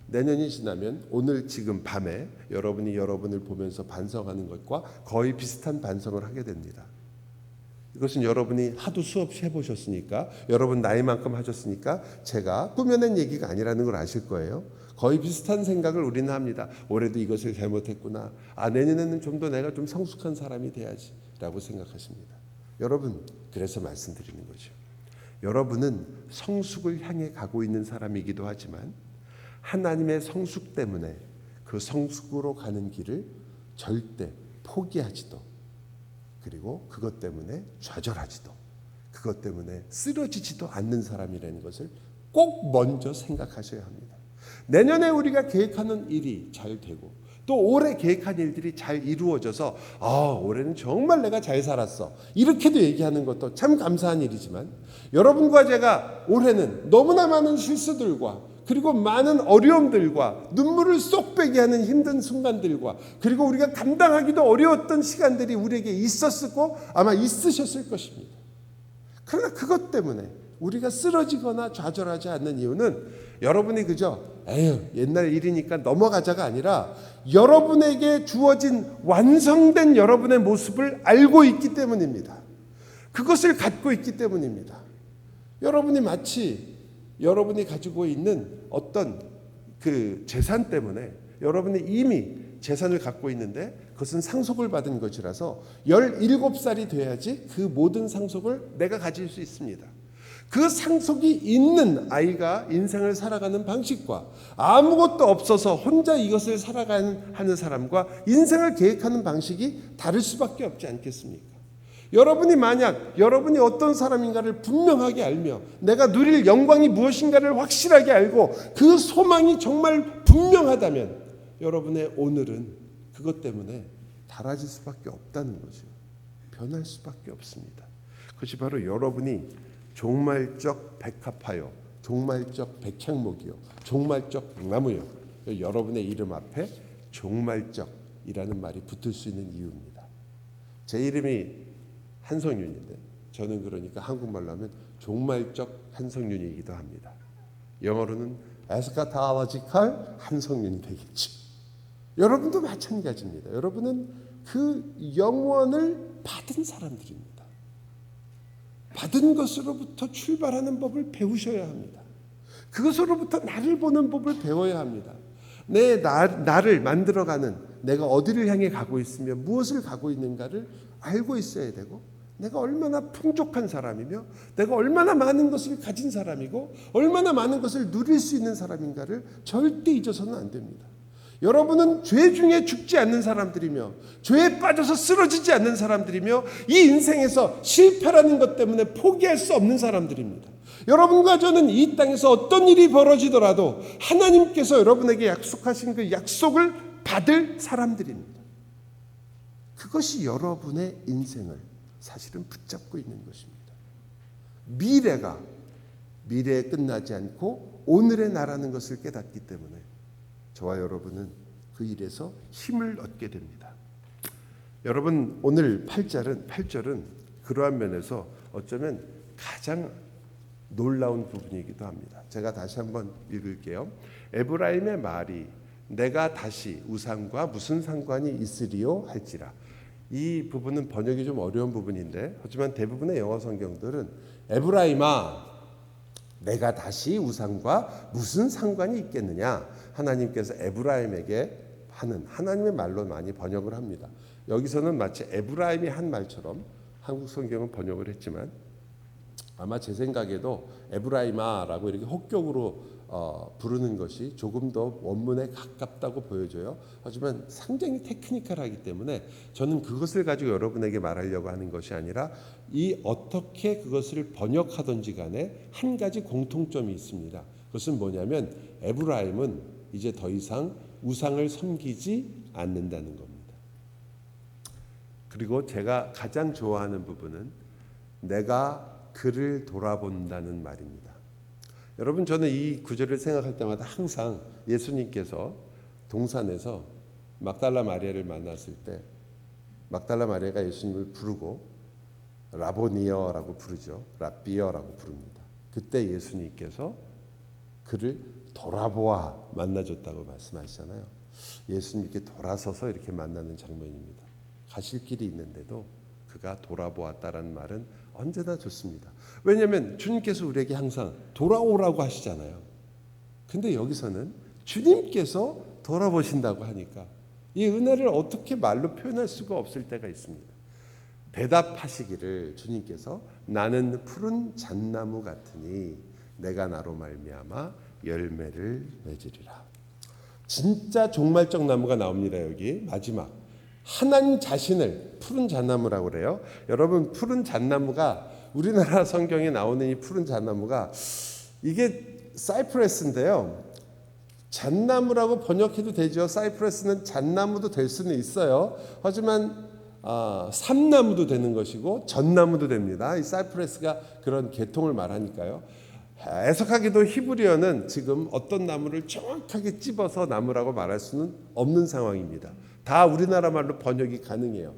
내년이 지나면 오늘 지금 밤에 여러분이 여러분을 보면서 반성하는 것과 거의 비슷한 반성을 하게 됩니다. 이것은 여러분이 하도 수없이 해보셨으니까 여러분 나이만큼 하셨으니까 제가 꾸며낸 얘기가 아니라는 걸 아실 거예요. 거의 비슷한 생각을 우리는 합니다. 올해도 이것을 잘못했구나. 내년에는 좀 더 내가 좀 성숙한 사람이 돼야지 라고 생각하십니다. 여러분 그래서 말씀드리는 거죠. 여러분은 성숙을 향해 가고 있는 사람이기도 하지만 하나님의 성숙 때문에 그 성숙으로 가는 길을 절대 포기하지도 그리고 그것 때문에 좌절하지도 그것 때문에 쓰러지지도 않는 사람이라는 것을 꼭 먼저 생각하셔야 합니다. 내년에 우리가 계획하는 일이 잘 되고 또 올해 계획한 일들이 잘 이루어져서 올해는 정말 내가 잘 살았어 이렇게도 얘기하는 것도 참 감사한 일이지만 여러분과 제가 올해는 너무나 많은 실수들과 그리고 많은 어려움들과 눈물을 쏙 빼게 하는 힘든 순간들과 그리고 우리가 감당하기도 어려웠던 시간들이 우리에게 있었고 아마 있으셨을 것입니다. 그러나 그것 때문에 우리가 쓰러지거나 좌절하지 않는 이유는 여러분이 그저 옛날 일이니까 넘어가자가 아니라 여러분에게 주어진 완성된 여러분의 모습을 알고 있기 때문입니다. 그것을 갖고 있기 때문입니다. 여러분이 마치 여러분이 가지고 있는 어떤 그 재산 때문에 여러분이 이미 재산을 갖고 있는데 그것은 상속을 받은 것이라서 17살이 돼야지 그 모든 상속을 내가 가질 수 있습니다. 그 상속이 있는 아이가 인생을 살아가는 방식과 아무것도 없어서 혼자 이것을 살아가는 사람과 인생을 계획하는 방식이 다를 수밖에 없지 않겠습니까? 여러분이 만약 여러분이 어떤 사람인가를 분명하게 알며 내가 누릴 영광이 무엇인가를 확실하게 알고 그 소망이 정말 분명하다면 여러분의 오늘은 그것 때문에 달라질 수밖에 없다는 거죠. 변할 수밖에 없습니다. 그것이 바로 여러분이 종말적 백합화요, 종말적 백향목이요, 종말적 백나무요. 여러분의 이름 앞에 종말적이라는 말이 붙을 수 있는 이유입니다. 제 이름이 한성윤인데 저는 그러니까 한국말로 하면 종말적 한성윤이기도 합니다. 영어로는 에스카타로지컬 한성윤이 되겠죠. 여러분도 마찬가지입니다. 여러분은 그 영원을 받은 사람들입니다. 받은 것으로부터 출발하는 법을 배우셔야 합니다. 그것으로부터 나를 보는 법을 배워야 합니다. 나를 만들어가는 내가 어디를 향해 가고 있으며 무엇을 가고 있는가를 알고 있어야 되고 내가 얼마나 풍족한 사람이며 내가 얼마나 많은 것을 가진 사람이고 얼마나 많은 것을 누릴 수 있는 사람인가를 절대 잊어서는 안 됩니다. 여러분은 죄 중에 죽지 않는 사람들이며 죄에 빠져서 쓰러지지 않는 사람들이며 이 인생에서 실패라는 것 때문에 포기할 수 없는 사람들입니다. 여러분과 저는 이 땅에서 어떤 일이 벌어지더라도 하나님께서 여러분에게 약속하신 그 약속을 받을 사람들입니다. 그것이 여러분의 인생을 사실은 붙잡고 있는 것입니다. 미래에 끝나지 않고 오늘의 나라는 것을 깨닫기 때문에 저와 여러분은 그 일에서 힘을 얻게 됩니다. 여러분, 오늘 8절은 그러한 면에서 어쩌면 가장 놀라운 부분이기도 합니다. 제가 다시 한번 읽을게요. 에브라임의 말이 내가 다시 우상과 무슨 상관이 있으리요 할지라. 이 부분은 번역이 좀 어려운 부분인데, 하지만 대부분의 영어 성경들은 에브라임아 내가 다시 우상과 무슨 상관이 있겠느냐, 하나님께서 에브라임에게 하는 하나님의 말로 많이 번역을 합니다. 여기서는 마치 에브라임이 한 말처럼 한국 성경은 번역을 했지만, 아마 제 생각에도 에브라임아라고 이렇게 혹격으로 부르는 것이 조금 더 원문에 가깝다고 보여져요. 하지만 상당히 테크니컬하기 때문에 저는 그것을 가지고 여러분에게 말하려고 하는 것이 아니라, 이 어떻게 그것을 번역하든지 간에 한 가지 공통점이 있습니다. 그것은 뭐냐면 에브라임은 이제 더 이상 우상을 섬기지 않는다는 겁니다. 그리고 제가 가장 좋아하는 부분은 내가 그를 돌아본다는 말입니다. 여러분, 저는 이 구절을 생각할 때마다 항상 예수님께서 동산에서 막달라 마리아를 만났을 때 막달라 마리아가 예수님을 부르고 라보니어라고 부르죠. 랍비어라고 부릅니다. 그때 예수님께서 그를 돌아보아 만나줬다고 말씀하시잖아요. 예수님께 돌아서서 이렇게 만나는 장면입니다. 가실 길이 있는데도 그가 돌아보았다라는 말은 언제나 좋습니다. 왜냐하면 주님께서 우리에게 항상 돌아오라고 하시잖아요. 근데 여기서는 주님께서 돌아보신다고 하니까 이 은혜를 어떻게 말로 표현할 수가 없을 때가 있습니다. 대답하시기를 주님께서 나는 푸른 잣나무 같으니 내가 나로 말미암아 열매를 맺으리라. 진짜 종말적 나무가 나옵니다. 여기 마지막 하나님 자신을 푸른 잣나무라고 그래요. 여러분, 푸른 잣나무가 우리나라 성경에 나오는 이 푸른 잣나무가 이게 사이프레스인데요. 잣나무라고 번역해도 되죠. 사이프레스는 잣나무도 될 수는 있어요. 하지만 삼나무도 되는 것이고 전나무도 됩니다. 이 사이프레스가 그런 계통을 말하니까요. 해석하기도 히브리어는 지금 어떤 나무를 정확하게 찝어서 나무라고 말할 수는 없는 상황입니다. 다 우리나라 말로 번역이 가능해요.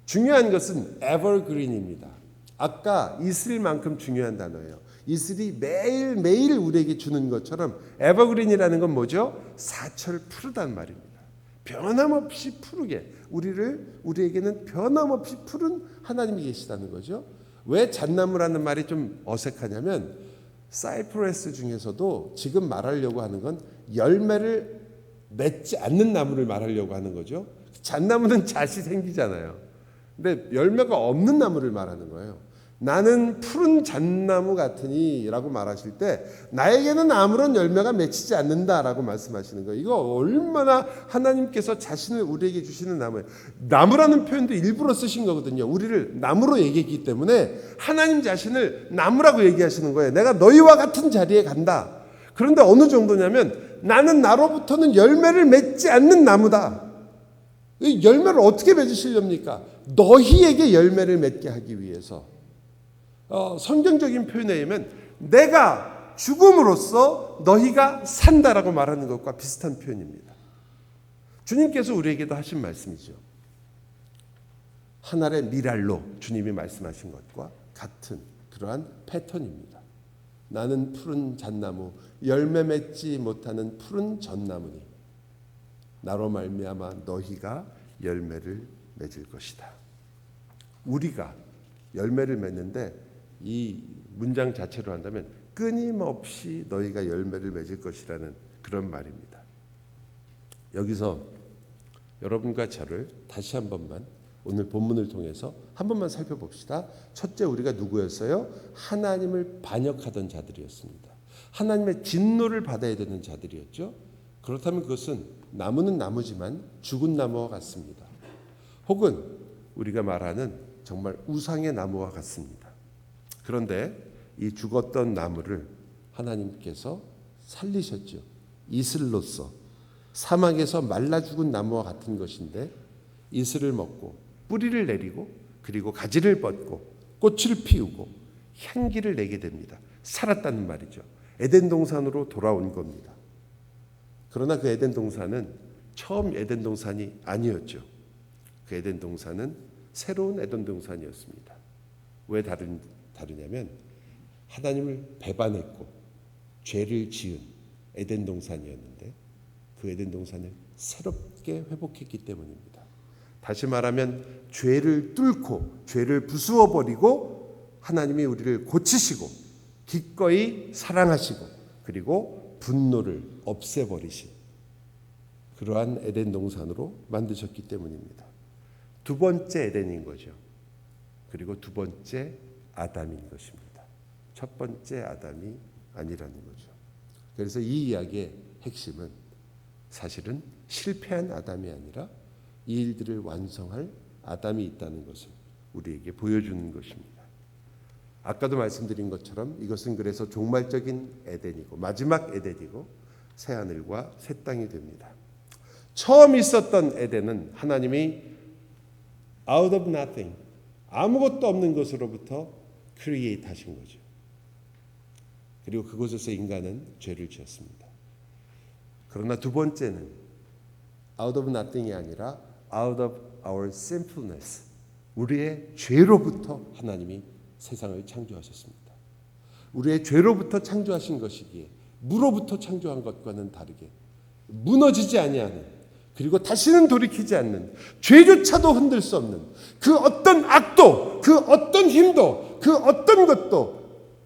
중요한 것은 evergreen입니다. 아까 이슬만큼 중요한 단어예요. 이슬이 매일매일 우리에게 주는 것처럼 evergreen이라는 건 뭐죠? 사철 푸르단 말입니다. 변함없이 푸르게 우리에게는 변함없이 푸른 하나님이 계시다는 거죠. 왜 잣나무라는 말이 좀 어색하냐면 사이프레스 중에서도 지금 말하려고 하는 건 열매를 맺지 않는 나무를 말하려고 하는 거죠. 잣나무는 잣이 생기잖아요. 근데 열매가 없는 나무를 말하는 거예요. 나는 푸른 잣나무 같으니 라고 말하실 때 나에게는 아무런 열매가 맺히지 않는다라고 말씀하시는 거예요. 이거 얼마나 하나님께서 자신을 우리에게 주시는 나무예요. 나무라는 표현도 일부러 쓰신 거거든요. 우리를 나무로 얘기했기 때문에 하나님 자신을 나무라고 얘기하시는 거예요. 내가 너희와 같은 자리에 간다. 그런데 어느 정도냐면 나는 나로부터는 열매를 맺지 않는 나무다. 이 열매를 어떻게 맺으시렵니까? 너희에게 열매를 맺게 하기 위해서. 성경적인 표현에 의하면 내가 죽음으로써 너희가 산다라고 말하는 것과 비슷한 표현입니다. 주님께서 우리에게도 하신 말씀이죠. 한 알의 밀알로 주님이 말씀하신 것과 같은 그러한 패턴입니다. 나는 푸른 잣나무, 열매 맺지 못하는 푸른 젖나무니 나로 말미암아 너희가 열매를 맺을 것이다. 우리가 열매를 맺는데 이 문장 자체로 한다면 끊임없이 너희가 열매를 맺을 것이라는 그런 말입니다. 여기서 여러분과 저를 다시 한 번만 오늘 본문을 통해서 한 번만 살펴봅시다. 첫째, 우리가 누구였어요? 하나님을 반역하던 자들이었습니다. 하나님의 진노를 받아야 되는 자들이었죠. 그렇다면 그것은 나무는 나무지만 죽은 나무와 같습니다. 혹은 우리가 말하는 정말 우상의 나무와 같습니다. 그런데 이 죽었던 나무를 하나님께서 살리셨죠. 이슬로서 사막에서 말라 죽은 나무와 같은 것인데 이슬을 먹고 뿌리를 내리고 그리고 가지를 뻗고 꽃을 피우고 향기를 내게 됩니다. 살았다는 말이죠. 에덴 동산으로 돌아온 겁니다. 그러나 그 에덴 동산은 처음 에덴 동산이 아니었죠. 그 에덴 동산은 새로운 에덴 동산이었습니다. 왜 다르냐면 하나님을 배반했고 죄를 지은 에덴 동산이었는데 그 에덴 동산을 새롭게 회복했기 때문입니다. 다시 말하면 죄를 뚫고 죄를 부수어버리고 하나님이 우리를 고치시고 기꺼이 사랑하시고 그리고 분노를 없애버리신 그러한 에덴 동산으로 만드셨기 때문입니다. 두 번째 에덴인 거죠. 그리고 두 번째 아담인 것입니다. 첫 번째 아담이 아니라는 거죠. 그래서 이 이야기의 핵심은 사실은 실패한 아담이 아니라 이 일들을 완성할 아담이 있다는 것을 우리에게 보여주는 것입니다. 아까도 말씀드린 것처럼 이것은 그래서 종말적인 에덴이고 마지막 에덴이고 새 하늘과 새 땅이 됩니다. 처음 있었던 에덴은 하나님이 out of nothing, 아무것도 없는 것으로부터 create 하신 거죠. 그리고 그곳에서 인간은 죄를 지었습니다. 그러나 두 번째는 out of nothing이 아니라 out of our sinfulness, 우리의 죄로부터 하나님이 세상을 창조하셨습니다. 우리의 죄로부터 창조하신 것이기에 무로부터 창조한 것과는 다르게 무너지지 아니하는 그리고 다시는 돌이키지 않는 죄조차도 흔들 수 없는 그 어떤 악도 그 어떤 힘도 그 어떤 것도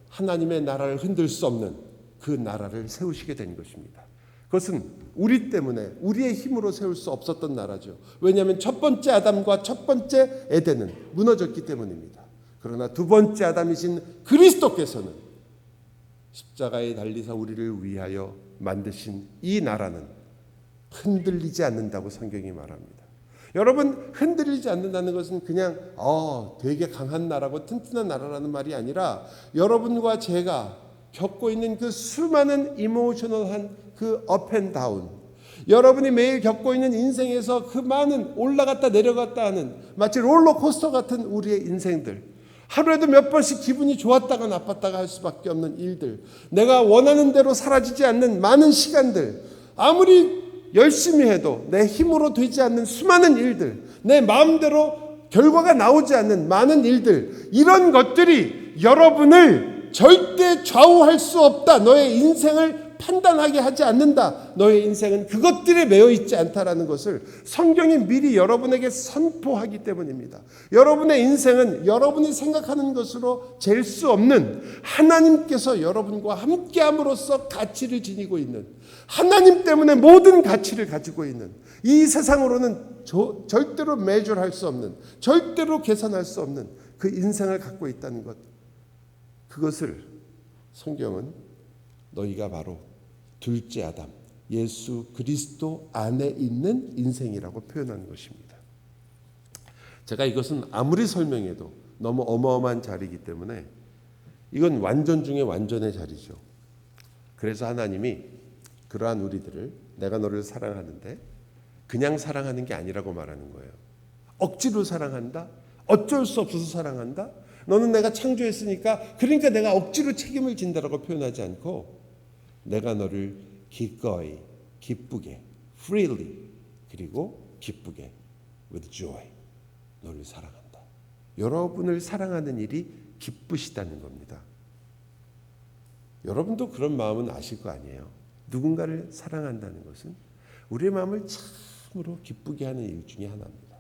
하나님의 나라를 흔들 수 없는 그 나라를 세우시게 된 것입니다. 그것은 우리 때문에 우리의 힘으로 세울 수 없었던 나라죠. 왜냐하면 첫 번째 아담과 첫 번째 에덴은 무너졌기 때문입니다. 그러나 두 번째 아담이신 그리스도께서는 십자가에 달리사 우리를 위하여 만드신 이 나라는 흔들리지 않는다고 성경이 말합니다. 여러분, 흔들리지 않는다는 것은 그냥 되게 강한 나라고 튼튼한 나라라는 말이 아니라 여러분과 제가 겪고 있는 그 수많은 이모셔널한 그 업 앤 다운, 여러분이 매일 겪고 있는 인생에서 그 많은 올라갔다 내려갔다 하는 마치 롤러코스터 같은 우리의 인생들, 하루에도 몇 번씩 기분이 좋았다가 나빴다가 할 수밖에 없는 일들, 내가 원하는 대로 사라지지 않는 많은 시간들, 아무리 열심히 해도 내 힘으로 되지 않는 수많은 일들, 내 마음대로 결과가 나오지 않는 많은 일들, 이런 것들이 여러분을 절대 좌우할 수 없다. 너의 인생을 판단하게 하지 않는다. 너의 인생은 그것들에 매여 있지 않다라는 것을 성경이 미리 여러분에게 선포하기 때문입니다. 여러분의 인생은 여러분이 생각하는 것으로 잴 수 없는 하나님께서 여러분과 함께함으로써 가치를 지니고 있는, 하나님 때문에 모든 가치를 가지고 있는, 이 세상으로는 절대로 measure할 수 없는, 절대로 계산할 수 없는 그 인생을 갖고 있다는 것, 그것을 성경은 너희가 바로 둘째 아담, 예수 그리스도 안에 있는 인생이라고 표현하는 것입니다. 제가 이것은 아무리 설명해도 너무 어마어마한 자리이기 때문에 이건 완전 중에 완전의 자리죠. 그래서 하나님이 그러한 우리들을, 내가 너를 사랑하는데 그냥 사랑하는 게 아니라고 말하는 거예요. 억지로 사랑한다? 어쩔 수 없어서 사랑한다? 너는 내가 창조했으니까 그러니까 내가 억지로 책임을 진다라고 표현하지 않고, 내가 너를 기꺼이, 기쁘게, freely, 그리고 기쁘게, with joy, 너를 사랑한다. 여러분을 사랑하는 일이 기쁘시다는 겁니다. 여러분도 그런 마음은 아실 거 아니에요. 누군가를 사랑한다는 것은 우리의 마음을 참으로 기쁘게 하는 일 중에 하나입니다.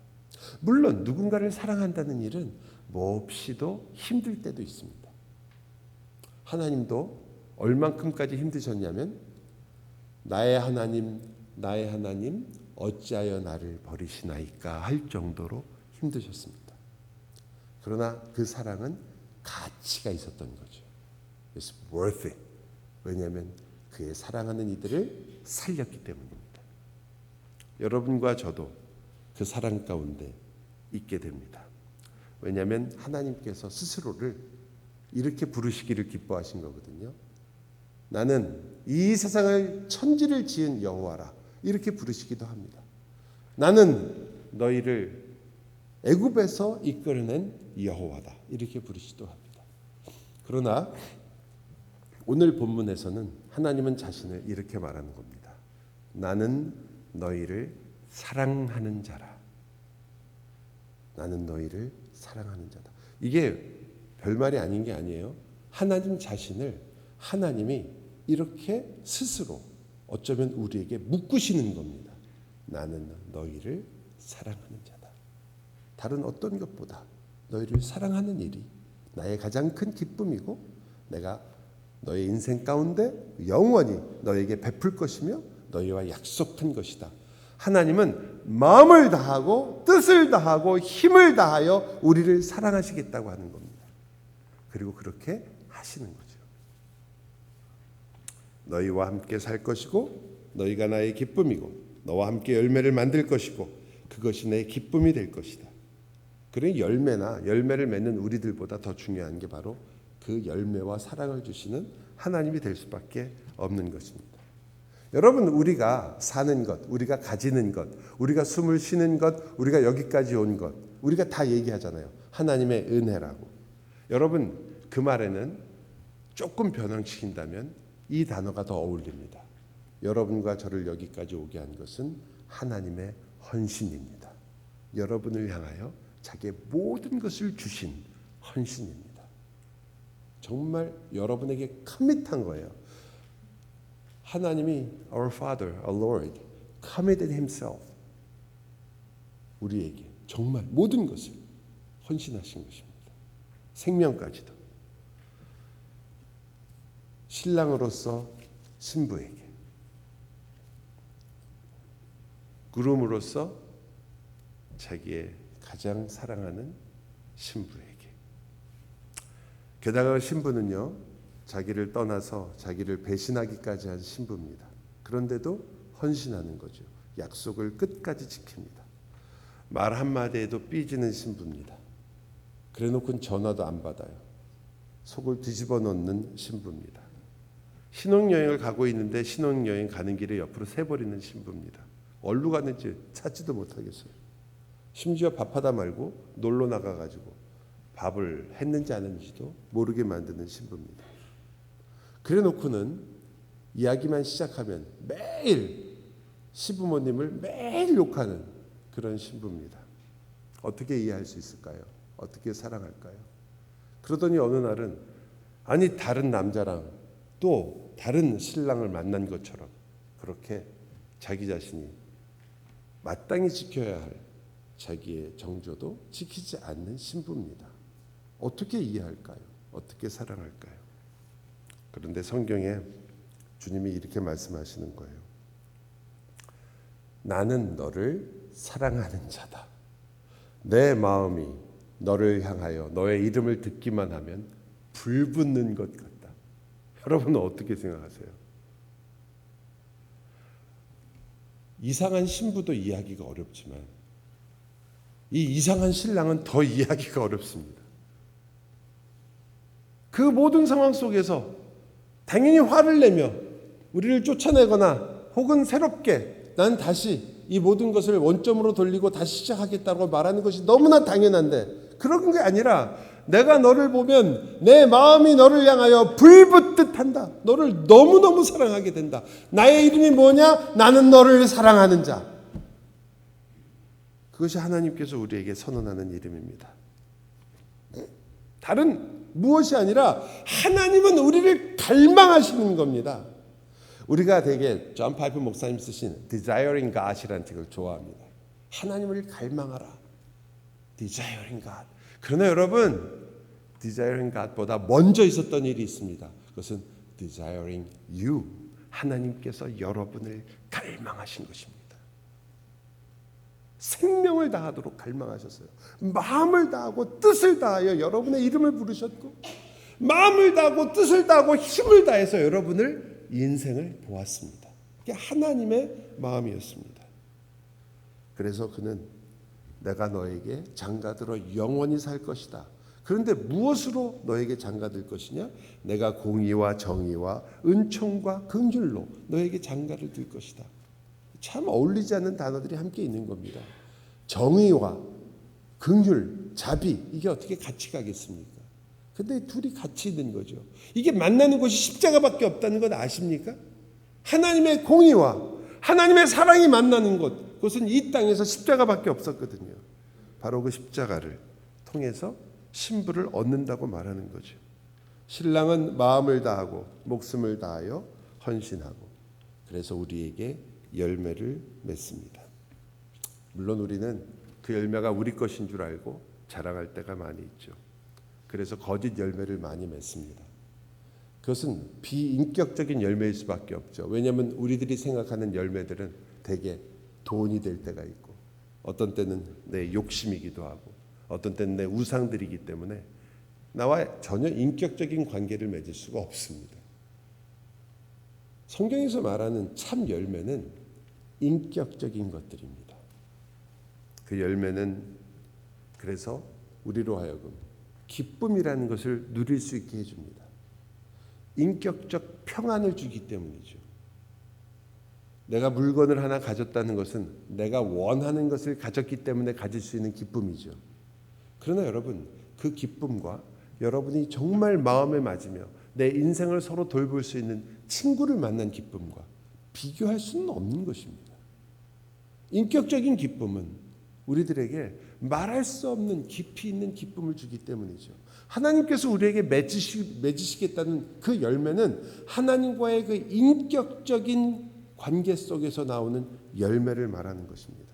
물론 누군가를 사랑한다는 일은 몹시도 힘들 때도 있습니다. 하나님도 얼만큼까지 힘드셨냐면 나의 하나님 어찌하여 나를 버리시나이까 할 정도로 힘드셨습니다. 그러나 그 사랑은 가치가 있었던 거죠. It's worth it. 왜냐하면 그의 사랑하는 이들을 살렸기 때문입니다. 여러분과 저도 그 사랑 가운데 있게 됩니다. 왜냐하면 하나님께서 스스로를 이렇게 부르시기를 기뻐하신 거거든요. 나는 이 세상을 천지를 지은 여호와라 이렇게 부르시기도 합니다. 나는 너희를 애굽에서 이끌어낸 여호와다 이렇게 부르시기도 합니다. 그러나 오늘 본문에서는 하나님은 자신을 이렇게 말하는 겁니다. 나는 너희를 사랑하는 자라. 나는 너희를 사랑하는 자다. 이게 별말이 아닌 게 아니에요. 하나님 자신을 하나님이 이렇게 스스로 어쩌면 우리에게 묻으시는 겁니다. 나는 너희를 사랑하는 자다. 다른 어떤 것보다 너희를 사랑하는 일이 나의 가장 큰 기쁨이고 내가 너의 인생 가운데 영원히 너에게 베풀 것이며 너희와 약속한 것이다. 하나님은 마음을 다하고 뜻을 다하고 힘을 다하여 우리를 사랑하시겠다고 하는 겁니다. 그리고 그렇게 하시는 거죠. 너희와 함께 살 것이고 너희가 나의 기쁨이고 너와 함께 열매를 만들 것이고 그것이 내 기쁨이 될 것이다. 그러니 열매를 맺는 우리들보다 더 중요한 게 바로 그 열매와 사랑을 주시는 하나님이 될 수밖에 없는 것입니다. 여러분, 우리가 사는 것, 우리가 가지는 것, 우리가 숨을 쉬는 것, 우리가 여기까지 온 것, 우리가 다 얘기하잖아요. 하나님의 은혜라고. 여러분, 그 말에는 조금 변형시킨다면 이 단어가 더 어울립니다. 여러분과 저를 여기까지 오게 한 것은 하나님의 헌신입니다. 여러분을 향하여 자기의 모든 것을 주신 헌신입니다. 정말 여러분에게 커밋한 거예요. 하나님이 Our Father, Our Lord, committed Himself 우리에게 정말 모든 것을 헌신하신 것입니다. 생명까지도. 신랑으로서 신부에게, 그룹으로서 자기의 가장 사랑하는 신부에게. 게다가 신부는요, 자기를 떠나서 자기를 배신하기까지 한 신부입니다. 그런데도 헌신하는 거죠. 약속을 끝까지 지킵니다. 말 한마디에도 삐지는 신부입니다. 그래놓고는 전화도 안 받아요. 속을 뒤집어 놓는 신부입니다. 신혼여행을 가고 있는데 신혼여행 가는 길에 옆으로 새버리는 신부입니다. 어디로 갔는지 찾지도 못하겠어요. 심지어 밥하다 말고 놀러 나가가지고 밥을 했는지 안 했는지도 모르게 만드는 신부입니다. 그래놓고는 이야기만 시작하면 매일 시부모님을 매일 욕하는 그런 신부입니다. 어떻게 이해할 수 있을까요? 어떻게 사랑할까요? 그러더니 어느 날은 아니 다른 남자랑 또 다른 신랑을 만난 것처럼 그렇게 자기 자신이 마땅히 지켜야 할 자기의 정조도 지키지 않는 신부입니다. 어떻게 이해할까요? 어떻게 사랑할까요? 그런데 성경에 주님이 이렇게 말씀하시는 거예요. 나는 너를 사랑하는 자다. 내 마음이 너를 향하여 너의 이름을 듣기만 하면 불붙는 것 같다. 여러분은 어떻게 생각하세요? 이상한 신부도 이해하기가 어렵지만 이 이상한 신랑은 더 이해하기가 어렵습니다. 그 모든 상황 속에서 당연히 화를 내며 우리를 쫓아내거나 혹은 새롭게 난 다시 이 모든 것을 원점으로 돌리고 다시 시작하겠다고 말하는 것이 너무나 당연한데 그런 게 아니라 내가 너를 보면 내 마음이 너를 향하여 불붙듯 한다. 너를 너무너무 사랑하게 된다. 나의 이름이 뭐냐? 나는 너를 사랑하는 자. 그것이 하나님께서 우리에게 선언하는 이름입니다. 다른 무엇이 아니라 하나님은 우리를 갈망하시는 겁니다. 우리가 되게 존 파이프 목사님 쓰신 Desiring God이라는 책을 좋아합니다. 하나님을 갈망하라. Desiring God. 그러나 여러분, Desiring God보다 먼저 있었던 일이 있습니다. 그것은 Desiring You. 하나님께서 여러분을 갈망하신 것입니다. 생명을 다하도록 갈망하셨어요. 마음을 다하고 뜻을 다하여 여러분의 이름을 부르셨고 마음을 다하고 뜻을 다하고 힘을 다해서 여러분을 인생을 보았습니다. 이게 하나님의 마음이었습니다. 그래서 그는 내가 너에게 장가들어 영원히 살 것이다. 그런데 무엇으로 너에게 장가들 것이냐? 내가 공의와 정의와 은총과 긍휼로 너에게 장가를 들 것이다. 참 어울리지 않는 단어들이 함께 있는 겁니다. 정의와 긍휼, 자비, 이게 어떻게 같이 가겠습니까? 근데 둘이 같이 있는 거죠. 이게 만나는 곳이 십자가밖에 없다는 건 아십니까? 하나님의 공의와 하나님의 사랑이 만나는 곳, 그것은 이 땅에서 십자가밖에 없었거든요. 바로 그 십자가를 통해서 신부를 얻는다고 말하는 거죠. 신랑은 마음을 다하고 목숨을 다하여 헌신하고, 그래서 우리에게 열매를 맺습니다. 물론 우리는 그 열매가 우리 것인 줄 알고 자랑할 때가 많이 있죠. 그래서 거짓 열매를 많이 맺습니다. 그것은 비인격적인 열매일 수밖에 없죠. 왜냐하면 우리들이 생각하는 열매들은 대개 돈이 될 때가 있고, 어떤 때는 내 욕심이기도 하고, 어떤 때는 내 우상들이기 때문에 나와 전혀 인격적인 관계를 맺을 수가 없습니다. 성경에서 말하는 참 열매는 인격적인 것들입니다. 그 열매는 그래서 우리로 하여금 기쁨이라는 것을 누릴 수 있게 해줍니다. 인격적 평안을 주기 때문이죠. 내가 물건을 하나 가졌다는 것은 내가 원하는 것을 가졌기 때문에 가질 수 있는 기쁨이죠. 그러나 여러분, 그 기쁨과 여러분이 정말 마음에 맞으며 내 인생을 서로 돌볼 수 있는 친구를 만난 기쁨과 비교할 수는 없는 것입니다. 인격적인 기쁨은 우리들에게 말할 수 없는 깊이 있는 기쁨을 주기 때문이죠. 하나님께서 우리에게 맺으시겠다는 그 열매는 하나님과의 그 인격적인 관계 속에서 나오는 열매를 말하는 것입니다.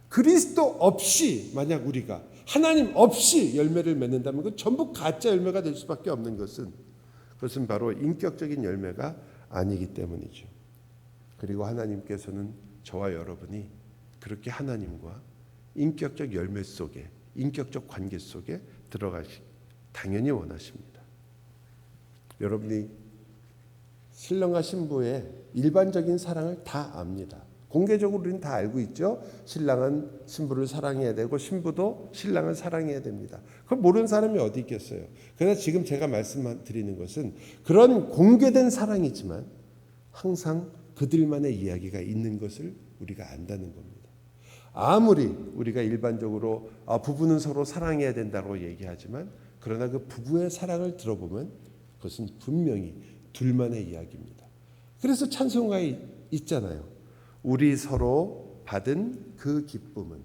그리스도 없이 만약 우리가 하나님 없이 열매를 맺는다면 그건 전부 가짜 열매가 될 수밖에 없는 그것은 바로 인격적인 열매가 아니기 때문이죠. 그리고 하나님께서는 저와 여러분이 그렇게 하나님과 인격적 열매 속에, 인격적 관계 속에 들어가시 당연히 원하십니다. 여러분이 신랑과 신부의 일반적인 사랑을 다 압니다. 공개적으로 우리는 다 알고 있죠. 신랑은 신부를 사랑해야 되고 신부도 신랑을 사랑해야 됩니다. 그걸 모르는 사람이 어디 있겠어요. 그러나 지금 제가 말씀드리는 것은 그런 공개된 사랑이지만 항상 그들만의 이야기가 있는 것을 우리가 안다는 겁니다. 아무리 우리가 일반적으로 부부는 서로 사랑해야 된다고 얘기하지만 그러나 그 부부의 사랑을 들어보면 그것은 분명히 둘만의 이야기입니다. 그래서 찬송가에 있잖아요. 우리 서로 받은 그 기쁨은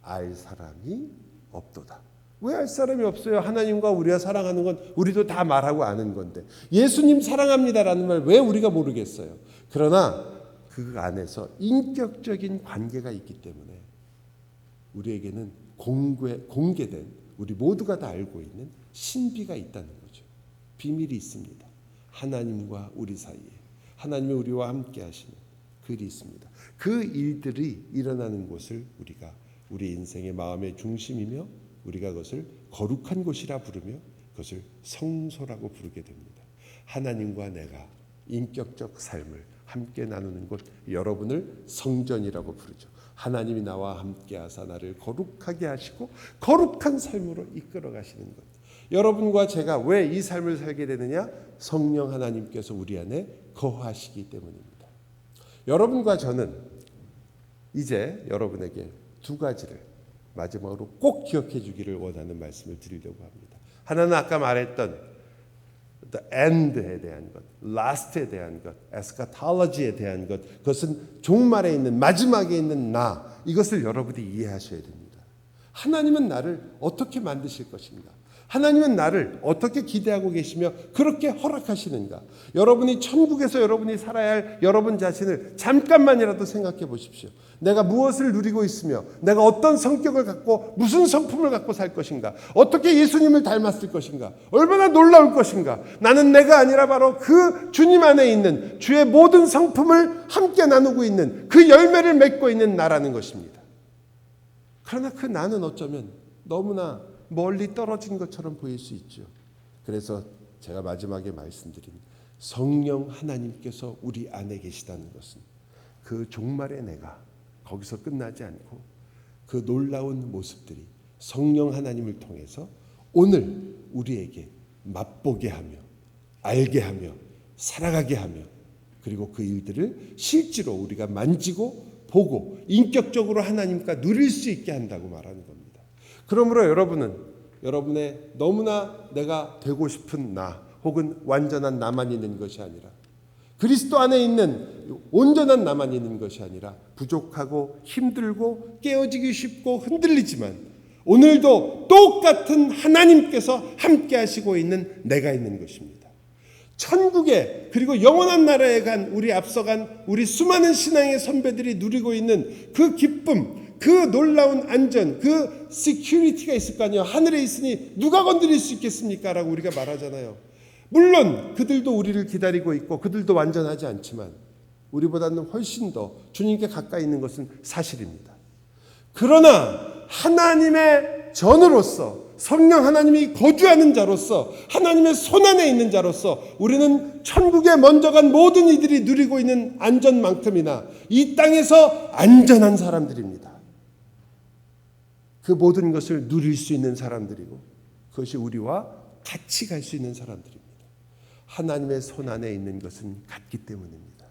알 사람이 없도다. 왜 알 사람이 없어요? 하나님과 우리가 사랑하는 건 우리도 다 말하고 아는 건데, 예수님 사랑합니다라는 말 왜 우리가 모르겠어요? 그러나 그 안에서 인격적인 관계가 있기 때문에 우리에게는 공개된, 우리 모두가 다 알고 있는 신비가 있다는 거죠. 비밀이 있습니다. 하나님과 우리 사이에 하나님이 우리와 함께 하시는 글이 있습니다. 그 일들이 일어나는 곳을 우리가 우리 인생의 마음의 중심이며 우리가 그것을 거룩한 곳이라 부르며 그것을 성소라고 부르게 됩니다. 하나님과 내가 인격적 삶을 함께 나누는 곳, 여러분을 성전이라고 부르죠. 하나님이 나와 함께 하사 나를 거룩하게 하시고 거룩한 삶으로 이끌어 가시는 것. 여러분과 제가 왜 이 삶을 살게 되느냐? 성령 하나님께서 우리 안에 거하시기 때문입니다. 여러분과 저는 이제 여러분에게 두 가지를 마지막으로 꼭 기억해 주기를 원하는 말씀을 드리려고 합니다. 하나는 아까 말했던 the end에 대한 것, last에 대한 것, eschatology에 대한 것, 그것은 종말에 있는, 마지막에 있는 나, 이것을 여러분이 이해하셔야 됩니다. 하나님은 나를 어떻게 만드실 것인가? 하나님은 나를 어떻게 기대하고 계시며 그렇게 허락하시는가? 여러분이 천국에서 여러분이 살아야 할 여러분 자신을 잠깐만이라도 생각해 보십시오. 내가 무엇을 누리고 있으며 내가 어떤 성격을 갖고 무슨 성품을 갖고 살 것인가? 어떻게 예수님을 닮았을 것인가? 얼마나 놀라울 것인가? 나는 내가 아니라 바로 그 주님 안에 있는 주의 모든 성품을 함께 나누고 있는 그 열매를 맺고 있는 나라는 것입니다. 그러나 그 나는 어쩌면 너무나 멀리 떨어진 것처럼 보일 수 있죠. 그래서 제가 마지막에 말씀드린 성령 하나님께서 우리 안에 계시다는 것은 그 종말의 내가 거기서 끝나지 않고 그 놀라운 모습들이 성령 하나님을 통해서 오늘 우리에게 맛보게 하며 알게 하며 살아가게 하며 그리고 그 일들을 실제로 우리가 만지고 보고 인격적으로 하나님과 누릴 수 있게 한다고 말하는 겁니다. 그러므로 여러분은 여러분의 너무나 내가 되고 싶은 나 혹은 완전한 나만 있는 것이 아니라 그리스도 안에 있는 온전한 나만 있는 것이 아니라 부족하고 힘들고 깨어지기 쉽고 흔들리지만 오늘도 똑같은 하나님께서 함께 하시고 있는 내가 있는 것입니다. 천국에 그리고 영원한 나라에 간 우리 앞서간 우리 수많은 신앙의 선배들이 누리고 있는 그 기쁨, 그 놀라운 안전, 그 시큐리티가 있을 거 아니에요. 하늘에 있으니 누가 건드릴 수 있겠습니까? 라고 우리가 말하잖아요. 물론 그들도 우리를 기다리고 있고 그들도 완전하지 않지만 우리보다는 훨씬 더 주님께 가까이 있는 것은 사실입니다. 그러나 하나님의 전으로서 성령 하나님이 거주하는 자로서 하나님의 손안에 있는 자로서 우리는 천국에 먼저 간 모든 이들이 누리고 있는 안전만큼이나 이 땅에서 안전한 사람들입니다. 그 모든 것을 누릴 수 있는 사람들이고 그것이 우리와 같이 갈 수 있는 사람들입니다. 하나님의 손안에 있는 것은 같기 때문입니다.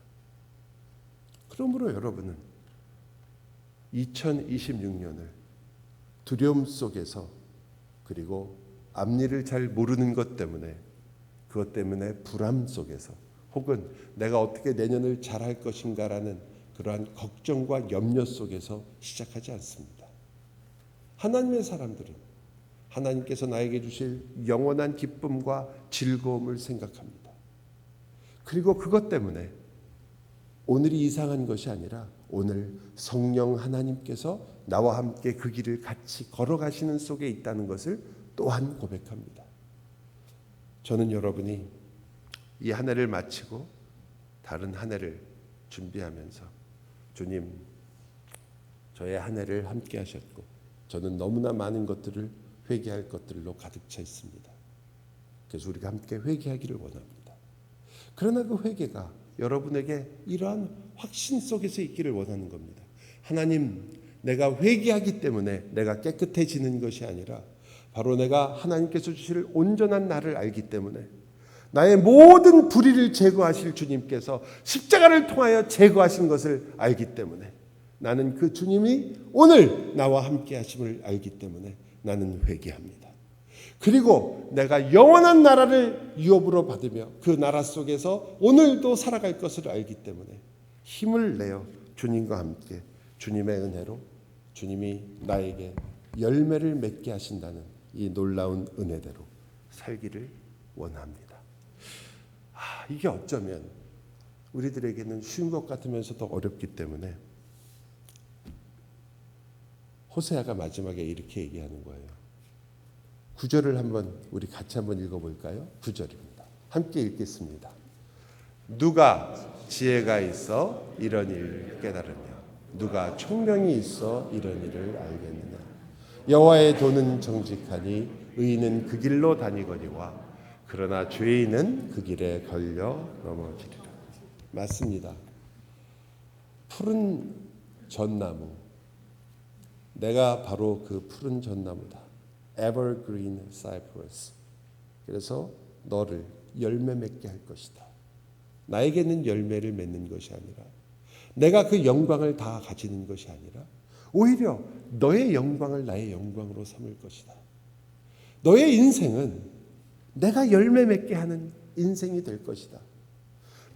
그러므로 여러분은 2026년을 두려움 속에서 그리고 앞일을 잘 모르는 것 때문에 그것 때문에 불안 속에서 혹은 내가 어떻게 내년을 잘할 것인가라는 그러한 걱정과 염려 속에서 시작하지 않습니다. 하나님의 사람들은 하나님께서 나에게 주실 영원한 기쁨과 즐거움을 생각합니다. 그리고 그것 때문에 오늘이 이상한 것이 아니라 오늘 성령 하나님께서 나와 함께 그 길을 같이 걸어가시는 속에 있다는 것을 또한 고백합니다. 저는 여러분이 이 한 해를 마치고 다른 한 해를 준비하면서 주님, 저의 한 해를 함께 하셨고 저는 너무나 많은 것들을 회개할 것들로 가득 차 있습니다. 그래서 우리가 함께 회개하기를 원합니다. 그러나 그 회개가 여러분에게 이러한 확신 속에서 있기를 원하는 겁니다. 하나님, 내가 회개하기 때문에 내가 깨끗해지는 것이 아니라 바로 내가 하나님께서 주실 온전한 나를 알기 때문에 나의 모든 불의를 제거하실 주님께서 십자가를 통하여 제거하신 것을 알기 때문에 나는 그 주님이 오늘 나와 함께 하심을 알기 때문에 나는 회개합니다. 그리고 내가 영원한 나라를 유업으로 받으며 그 나라 속에서 오늘도 살아갈 것을 알기 때문에 힘을 내어 주님과 함께 주님의 은혜로 주님이 나에게 열매를 맺게 하신다는 이 놀라운 은혜대로 살기를 원합니다. 이게 어쩌면 우리들에게는 쉬운 것 같으면서도 어렵기 때문에 호세아가 마지막에 이렇게 얘기하는 거예요. 9절을 한번 우리 같이 한번 읽어볼까요? 9절입니다. 함께 읽겠습니다. 누가 지혜가 있어 이런 일을 깨달으며 누가 총명이 있어 이런 일을 알겠느냐. 여호와의 도는 정직하니 의인은 그 길로 다니거니와 그러나 죄인은 그 길에 걸려 넘어지리라. 맞습니다. 푸른 전나무, 내가 바로 그 푸른 전나무다. Evergreen Cypress. 그래서 너를 열매 맺게 할 것이다. 나에게는 열매를 맺는 것이 아니라 내가 그 영광을 다 가지는 것이 아니라 오히려 너의 영광을 나의 영광으로 삼을 것이다. 너의 인생은 내가 열매 맺게 하는 인생이 될 것이다.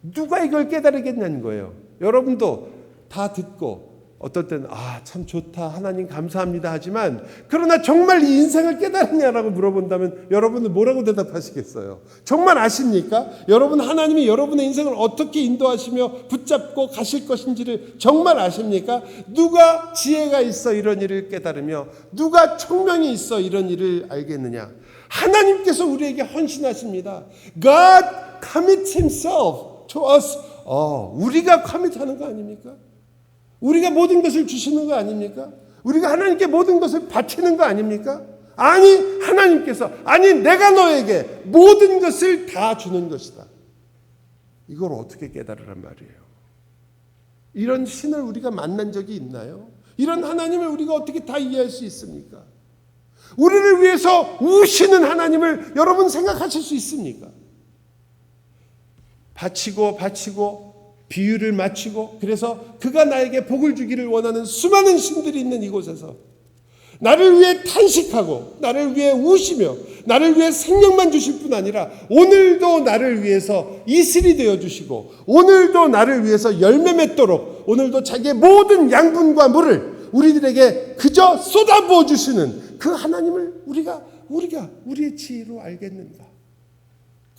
누가 이걸 깨달으겠냐는 거예요. 여러분도 다 듣고 어떨 때는 참 좋다, 하나님 감사합니다 하지만 그러나 정말 이 인생을 깨달았냐라고 물어본다면 여러분은 뭐라고 대답하시겠어요? 정말 아십니까? 여러분 하나님이 여러분의 인생을 어떻게 인도하시며 붙잡고 가실 것인지를 정말 아십니까? 누가 지혜가 있어 이런 일을 깨달으며 누가 총명이 있어 이런 일을 알겠느냐? 하나님께서 우리에게 헌신하십니다. God commits himself to us. 우리가 커밋하는 거 아닙니까? 우리가 모든 것을 주시는 거 아닙니까? 우리가 하나님께 모든 것을 바치는 거 아닙니까? 아니, 하나님께서 내가 너에게 모든 것을 다 주는 것이다. 이걸 어떻게 깨달으란 말이에요? 이런 신을 우리가 만난 적이 있나요? 이런 하나님을 우리가 어떻게 다 이해할 수 있습니까? 우리를 위해서 우시는 하나님을 여러분 생각하실 수 있습니까? 바치고 비유를 맞추고 그래서 그가 나에게 복을 주기를 원하는 수많은 신들이 있는 이곳에서 나를 위해 탄식하고 나를 위해 우시며 나를 위해 생명만 주실 뿐 아니라 오늘도 나를 위해서 이슬이 되어주시고 오늘도 나를 위해서 열매 맺도록 오늘도 자기의 모든 양분과 물을 우리들에게 그저 쏟아부어 주시는 그 하나님을 우리가 우리의 지혜로 알겠는가?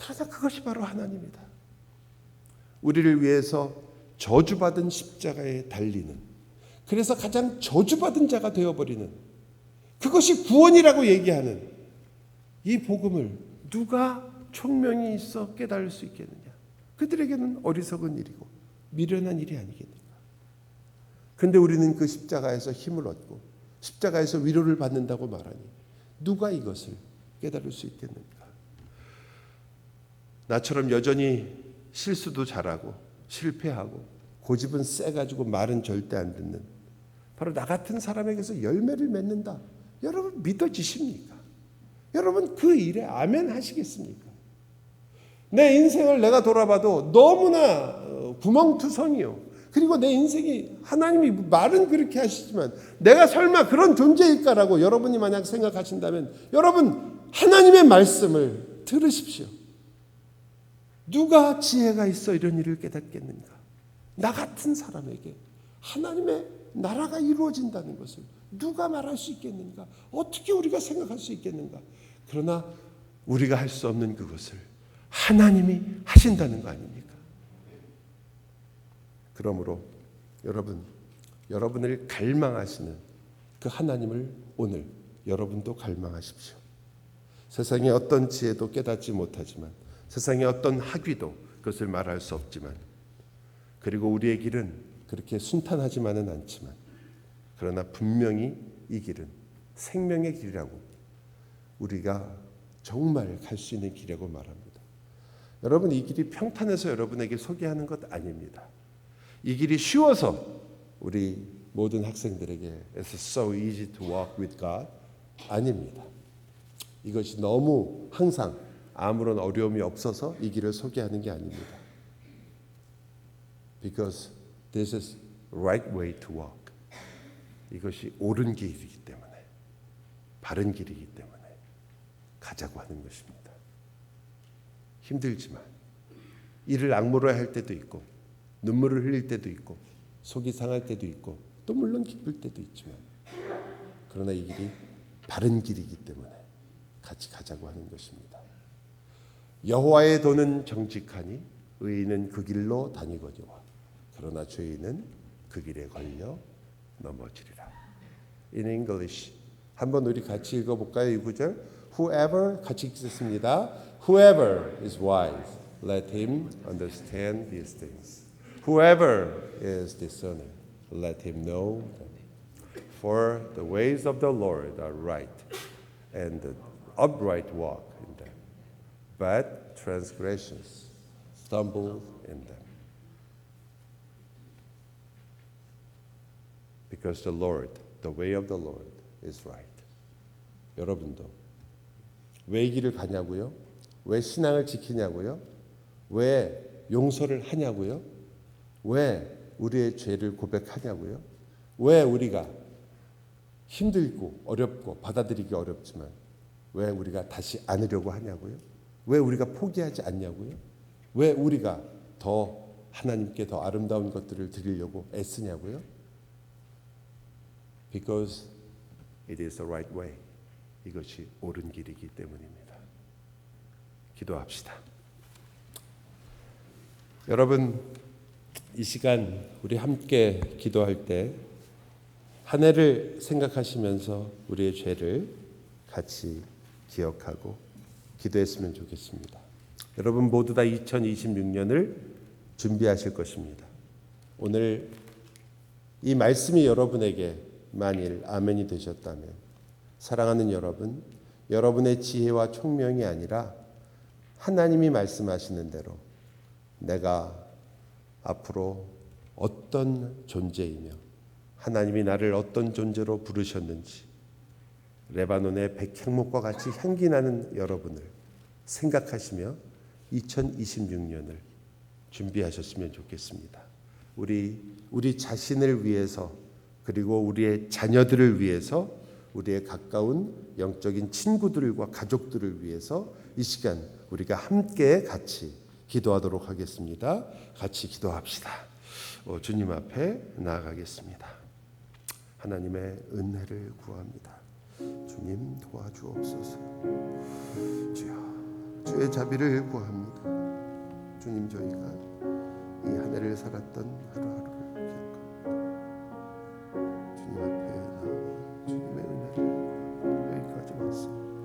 그래서 그것이 바로 하나님이다. 우리를 위해서 저주받은 십자가에 달리는, 그래서 가장 저주받은 자가 되어버리는, 그것이 구원이라고 얘기하는 이 복음을 누가 총명이 있어 깨달을 수 있겠느냐? 그들에게는 어리석은 일이고 미련한 일이 아니겠는가? 그런데 우리는 그 십자가에서 힘을 얻고 십자가에서 위로를 받는다고 말하니 누가 이것을 깨달을 수 있겠는가? 나처럼 여전히 실수도 잘하고 실패하고 고집은 세가지고 말은 절대 안 듣는 바로 나 같은 사람에게서 열매를 맺는다. 여러분 믿어지십니까? 여러분 그 일에 아멘 하시겠습니까? 내 인생을 내가 돌아봐도 너무나 구멍투성이요. 그리고 내 인생이 하나님이 말은 그렇게 하시지만 내가 설마 그런 존재일까라고 여러분이 만약 생각하신다면 여러분 하나님의 말씀을 들으십시오. 누가 지혜가 있어 이런 일을 깨닫겠는가? 나 같은 사람에게 하나님의 나라가 이루어진다는 것을 누가 말할 수 있겠는가? 어떻게 우리가 생각할 수 있겠는가? 그러나 우리가 할 수 없는 그것을 하나님이 하신다는 거 아닙니까? 그러므로 여러분을 갈망하시는 그 하나님을 오늘 여러분도 갈망하십시오. 세상의 어떤 지혜도 깨닫지 못하지만 세상의 어떤 학위도 그것을 말할 수 없지만 그리고 우리의 길은 그렇게 순탄하지만은 않지만 그러나 분명히 이 길은 생명의 길이라고 우리가 정말 갈 수 있는 길이라고 말합니다. 여러분 이 길이 평탄해서 여러분에게 소개하는 것 아닙니다. 이 길이 쉬워서 우리 모든 학생들에게 It's so easy to walk with God 아닙니다. 이것이 너무 항상 아무런 어려움이 없어서 이 길을 소개하는 게 아닙니다. Because this is right way to walk. 이것이 옳은 길이기 때문에 바른 길이기 때문에 가자고 하는 것입니다. 힘들지만 이를 악물어야 할 때도 있고 눈물을 흘릴 때도 있고 속이 상할 때도 있고 또 물론 기쁠 때도 있지만 그러나 이 길이 바른 길이기 때문에 같이 가자고 하는 것입니다. 여호와의 도는 정직하니 의인은 그 길로 다니거니와 그러나 죄인은 그 길에 걸려 넘어지리라. In English 한번 우리 같이 읽어볼까요? 이 구절 Whoever 같이 읽겠습니다. Whoever is wise, let him understand these things. Whoever is discerning, let him know them. For the ways of the Lord are right, and the upright walk in them. But transgressions stumble in them. Because the Lord, the way of the Lord is right. 여러분도 왜 이 길을 가냐고요? 왜 신앙을 지키냐고요? 왜 용서를 하냐고요? 왜 우리의 죄를 고백하냐고요? 왜 우리가 힘들고 어렵고 받아들이기 어렵지만 왜 우리가 다시 안으려고 하냐고요? 왜 우리가 포기하지 않냐고요? 왜 우리가 더 하나님께 더 아름다운 것들을 드리려고 애쓰냐고요? Because it is the right way. 이것이 옳은 길이기 때문입니다. 기도합시다. 여러분 이 시간 우리 함께 기도할 때 한 해를 생각하시면서 우리의 죄를 같이 기억하고 기도했으면 좋겠습니다. 여러분 모두 다 2026년을 준비하실 것입니다. 오늘 이 말씀이 여러분에게 만일 아멘이 되셨다면 사랑하는 여러분, 여러분의 지혜와 총명이 아니라 하나님이 말씀하시는 대로 내가 앞으로 어떤 존재이며 하나님이 나를 어떤 존재로 부르셨는지 레바논의 백향목과 같이 향기 나는 여러분을 생각하시며 2026년을 준비하셨으면 좋겠습니다. 우리 자신을 위해서, 그리고 우리의 자녀들을 위해서, 우리의 가까운 영적인 친구들과 가족들을 위해서 이 시간 우리가 함께 같이 기도하도록 하겠습니다. 같이 기도합시다. 주님 앞에 나아가겠습니다. 하나님의 은혜를 구합니다. 주님 도와주옵소서. 주여, 주의 자비를 구합니다. 주님, 저희가 이 한 해를 살았던 하루하루를 기억합니다. 주님 앞에 나와 주님의 은혜를 여기까지 왔습니다.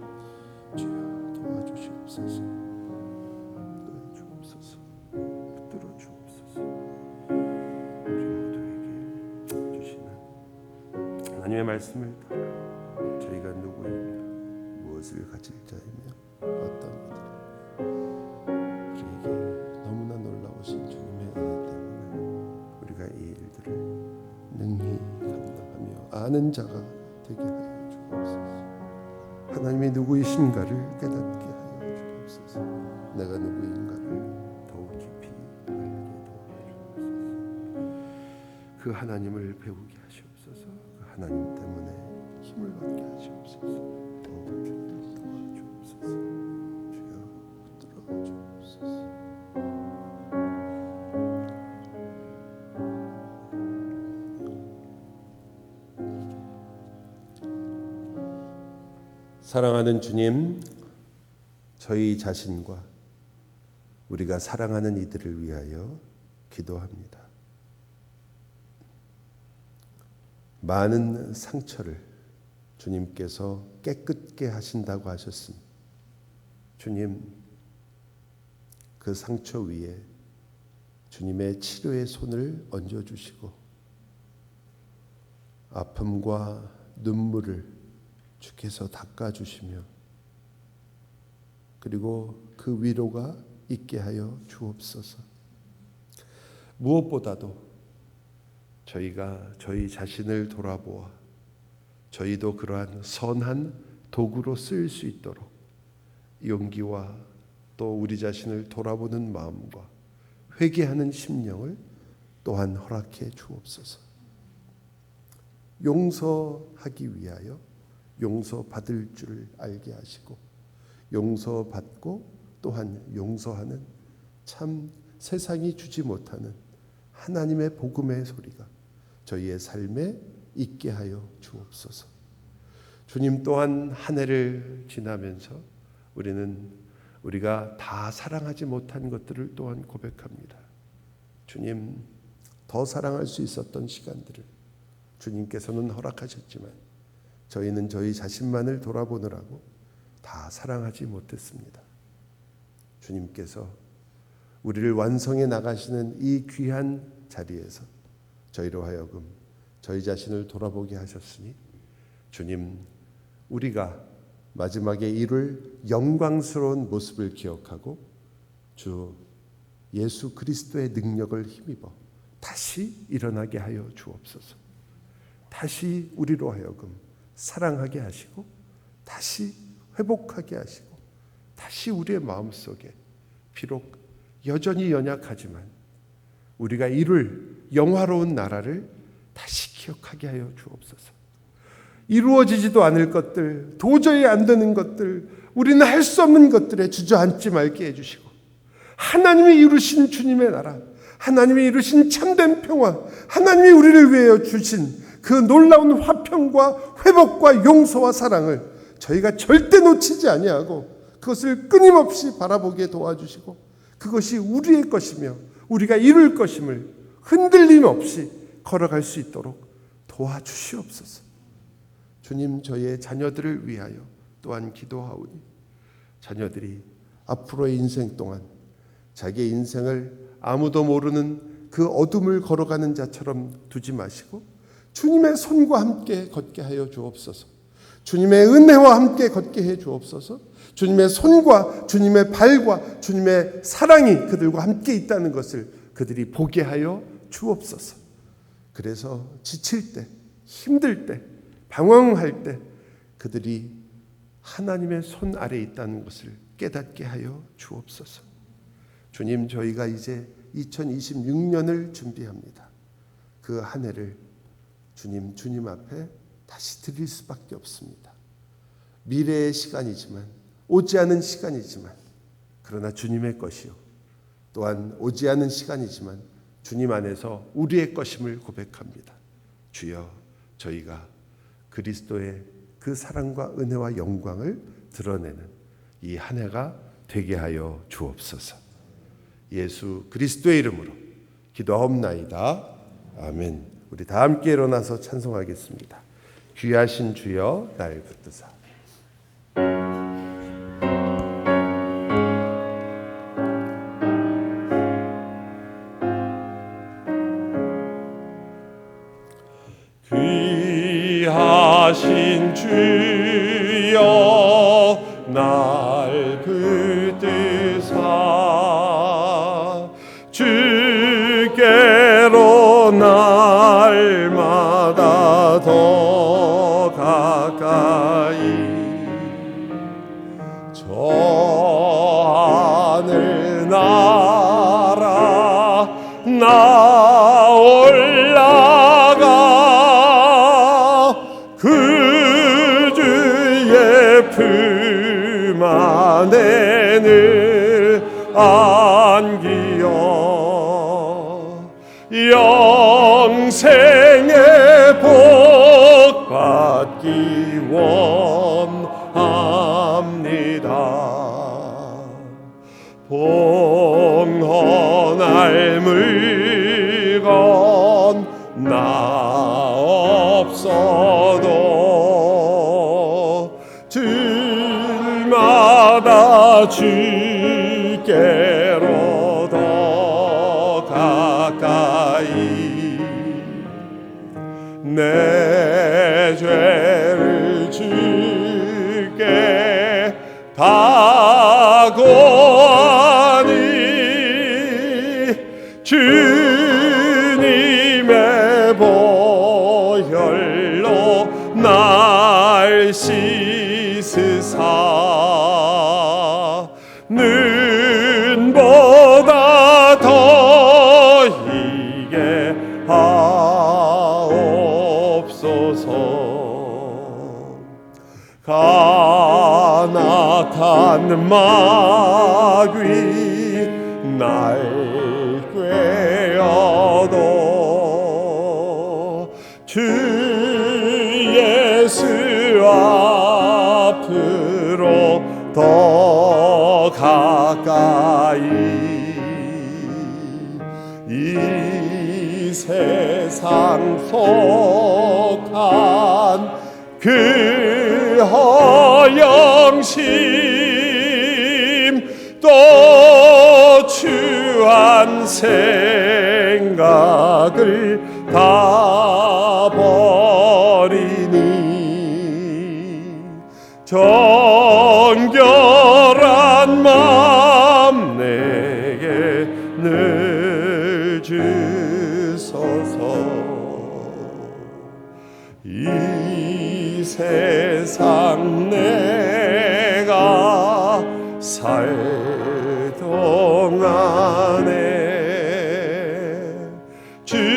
주여, 도와주시옵소서. 도와주옵소서. 붙들어 주옵소서. 우리 모두에게 주시는 하나님의 말씀을 따라 저희가 누구이며 무엇을 가질 자이며 어떤 이들이 우리에게 너무나 놀라우신 주님의 은혜 때문에 우리가 이 일들을 능히 감당하며 아는 자가 되게 하여 주옵소서. 하나님이 누구이신가를 깨닫게 하여 주옵소서. 내가 누구인가를 더욱 깊이 알게 도와주옵소서. 그 하나님을 배우게 하시옵소서. 그 하나님 때문에 힘을 얻게 하시옵소서. 주님 도와주옵소서. 주여 붙들어 주옵소서. 사랑하는 주님, 저희 자신과 우리가 사랑하는 이들을 위하여 기도합니다. 많은 상처를 주님께서 깨끗게 하신다고 하셨으니 주님, 그 상처 위에 주님의 치료의 손을 얹어주시고 아픔과 눈물을 주께서 닦아주시며 그리고 그 위로가 있게 하여 주옵소서. 무엇보다도 저희가 저희 자신을 돌아보아 저희도 그러한 선한 도구로 쓰일 수 있도록 용기와 또 우리 자신을 돌아보는 마음과 회개하는 심령을 또한 허락해 주옵소서. 용서하기 위하여 용서받을 줄 알게 하시고 용서받고 또한 용서하는 참 세상이 주지 못하는 하나님의 복음의 소리가 저희의 삶에 있게 하여 주옵소서. 주님, 또한 한 해를 지나면서 우리가 다 사랑하지 못한 것들을 또한 고백합니다. 주님, 더 사랑할 수 있었던 시간들을 주님께서는 허락하셨지만 저희는 저희 자신만을 돌아보느라고 다 사랑하지 못했습니다. 주님께서 우리를 완성해 나가시는 이 귀한 자리에서 저희로 하여금 저희 자신을 돌아보게 하셨으니 주님, 우리가 마지막에 이룰 영광스러운 모습을 기억하고 주 예수 그리스도의 능력을 힘입어 다시 일어나게 하여 주옵소서. 다시 우리로 하여금 사랑하게 하시고 다시 회복하게 하시고 다시 우리의 마음속에 비록 여전히 연약하지만 우리가 이룰 영화로운 나라를 다시 기억하게 하여 주옵소서. 이루어지지도 않을 것들, 도저히 안 되는 것들, 우리는 할 수 없는 것들에 주저앉지 말게 해주시고 하나님이 이루신 주님의 나라, 하나님이 이루신 참된 평화, 하나님이 우리를 위하여 주신 그 놀라운 화평과 회복과 용서와 사랑을 저희가 절대 놓치지 아니하고 그것을 끊임없이 바라보게 도와주시고 그것이 우리의 것이며 우리가 이룰 것임을 흔들림 없이 걸어갈 수 있도록 도와주시옵소서. 주님, 저희의 자녀들을 위하여 또한 기도하오니 자녀들이 앞으로의 인생 동안 자기의 인생을 아무도 모르는 그 어둠을 걸어가는 자처럼 두지 마시고 주님의 손과 함께 걷게 하여 주옵소서. 주님의 은혜와 함께 걷게 해 주옵소서. 주님의 손과 주님의 발과 주님의 사랑이 그들과 함께 있다는 것을 그들이 보게 하여 주옵소서. 그래서 지칠 때, 힘들 때, 방황할 때 그들이 하나님의 손 아래에 있다는 것을 깨닫게 하여 주옵소서. 주님, 저희가 이제 2026년을 준비합니다. 그 한 해를 주님 앞에 다시 드릴 수밖에 없습니다. 미래의 시간이지만, 오지 않은 시간이지만, 그러나 주님의 것이요, 또한 오지 않은 시간이지만 주님 안에서 우리의 것임을 고백합니다. 주여, 저희가 그리스도의 그 사랑과 은혜와 영광을 드러내는 이 한 해가 되게 하여 주옵소서. 예수 그리스도의 이름으로 기도하옵나이다. 아멘. 우리 다 함께 일어나서 찬송하겠습니다. 귀하신 주여 날 붙드사. 귀하신 주여 날 붙드사 주께로 날마다 더 가까이 저 하늘 나라 나 올라가 그 주의 품 안에 늘 안기어 영생의 복 받기 원합니다. 봉헌할 물건 나 없어도 주마다 주께로 더 가까이 내 죄를 주께 다 고하니 주님의 보혈로 날 씻으사 눈보다 더 희게 하옵소서. 가나탄 마귀 날 꾀어도 주 예수 앞으로 더 가까이 이 세상 속한 그 허영심 또 추한 생각을 다 버리니 정결한 마음 내게 늘 주소서. 이 세상 내가 살 동안에 주께로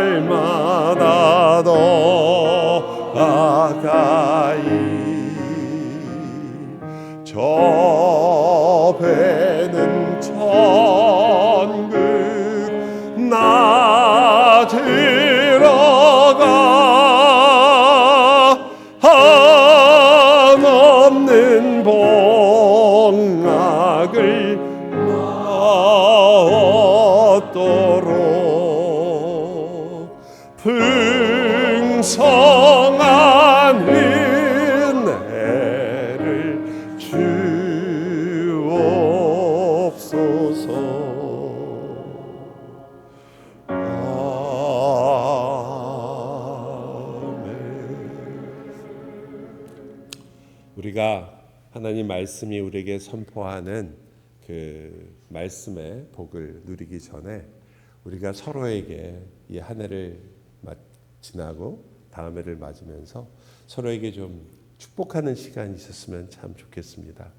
날마다 더 가까이 저 배는 천국 나 들어가 한없는 복락을 얻도록 풍성한 은혜를 주옵소서. 우리가 하나님 말씀이 우리에게 선포하는 그 말씀의 복을 누리기 전에 우리가 서로에게 이 한 해를 지나고 다음 해를 맞으면서 서로에게 좀 축복하는 시간이 있었으면 참 좋겠습니다.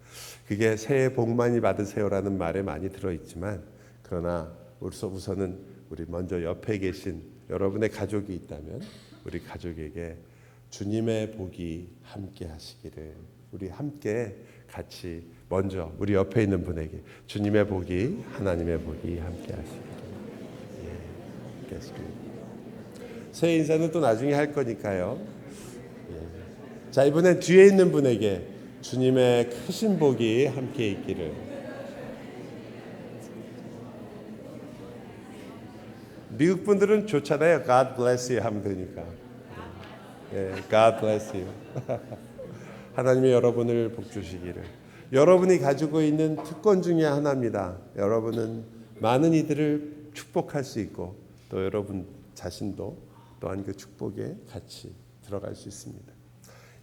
그게 새해 복 많이 받으세요라는 말에 많이 들어있지만 그러나 우선은 우리 먼저 옆에 계신 여러분의 가족이 있다면 우리 가족에게 주님의 복이 함께 하시기를 우리 함께 같이 먼저 우리 옆에 있는 분에게 주님의 복이 하나님의 복이 함께 하시기를 새해 인사는 또 나중에 할 거니까요. 자, 이번엔 뒤에 있는 분에게 주님의 크신 복이 함께 있기를. 미국 분들은 좋잖아요. God bless you 하면 되니까. God bless you. 하나님이 여러분을 복 주시기를. 여러분이 가지고 있는 특권 중에 하나입니다. 여러분은 많은 이들을 축복할 수 있고 또 여러분 자신도 또한 그 축복에 같이 들어갈 수 있습니다.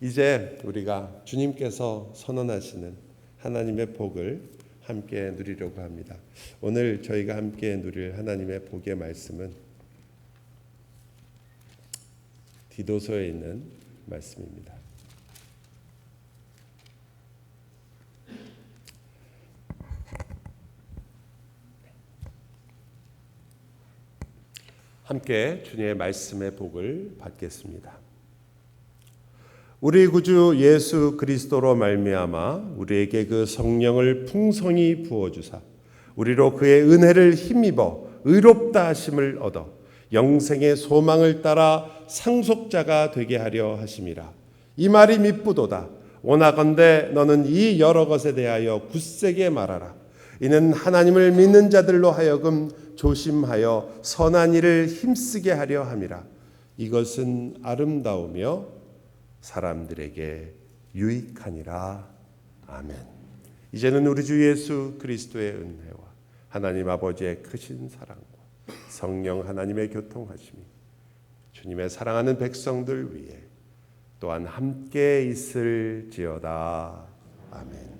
이제 우리가 주님께서 선언하시는 하나님의 복을 함께 누리려고 합니다. 오늘 저희가 함께 누릴 하나님의 복의 말씀은 디도서에 있는 말씀입니다. 함께 주님의 말씀의 복을 받겠습니다. 우리 구주 예수 그리스도로 말미암아 우리에게 그 성령을 풍성히 부어 주사 우리로 그의 은혜를 힘입어 의롭다 하심을 얻어 영생의 소망을 따라 상속자가 되게 하려 하심이라. 이 말이 미쁘도다. 원하건대 너는 이 여러 것에 대하여 굳세게 말하라. 이는 하나님을 믿는 자들로 하여금 조심하여 선한 일을 힘쓰게 하려 함이라. 이것은 아름다우며 사람들에게 유익하니라. 아멘. 이제는 우리 주 예수 그리스도의 은혜와 하나님 아버지의 크신 사랑과 성령 하나님의 교통하심이 주님의 사랑하는 백성들 위해 또한 함께 있을지어다. 아멘.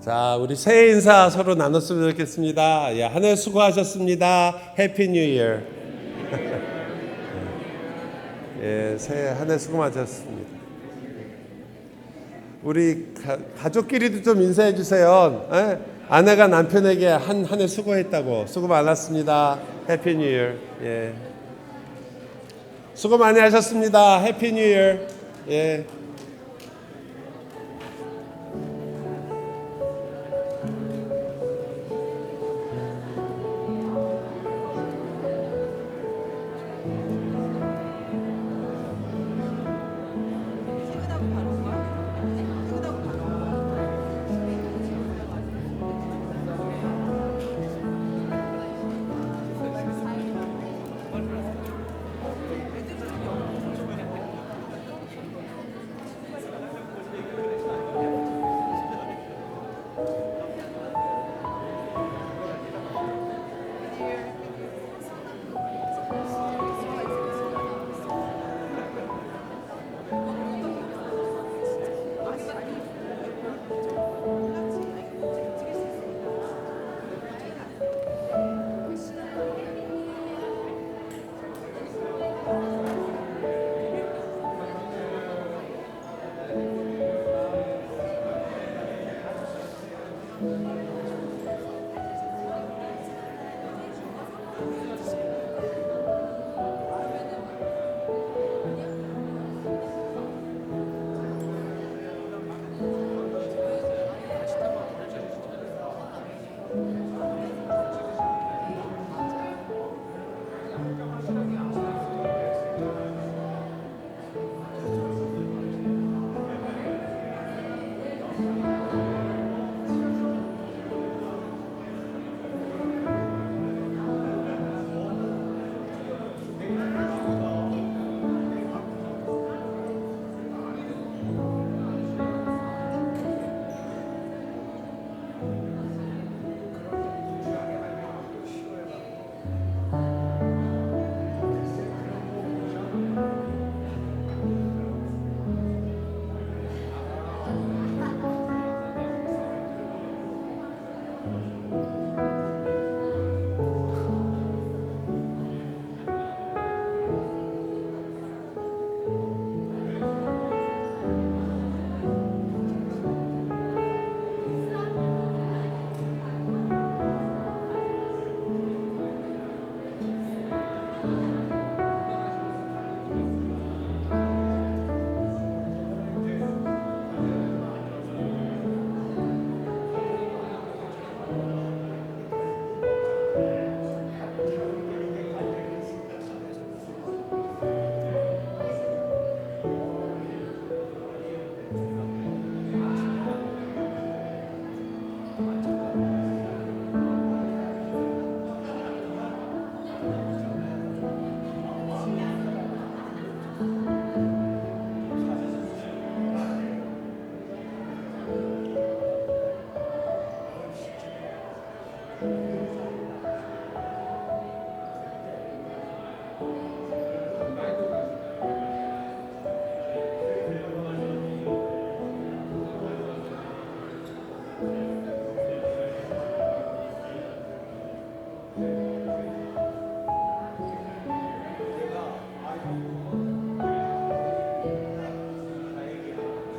자, 우리 새해 인사 서로 나눴으면 좋겠습니다. 예, 한 해 수고하셨습니다. 해피 뉴 이어. 예, 새해 한 해 수고 많으셨습니다. 우리 가족끼리도 좀 인사해 주세요. 예? 아내가 남편에게 한 해 수고했다고. 수고 많았습니다. 해피 뉴 이어. 예. 수고 많이 하셨습니다. 해피 뉴 이어. 예.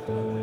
아멘.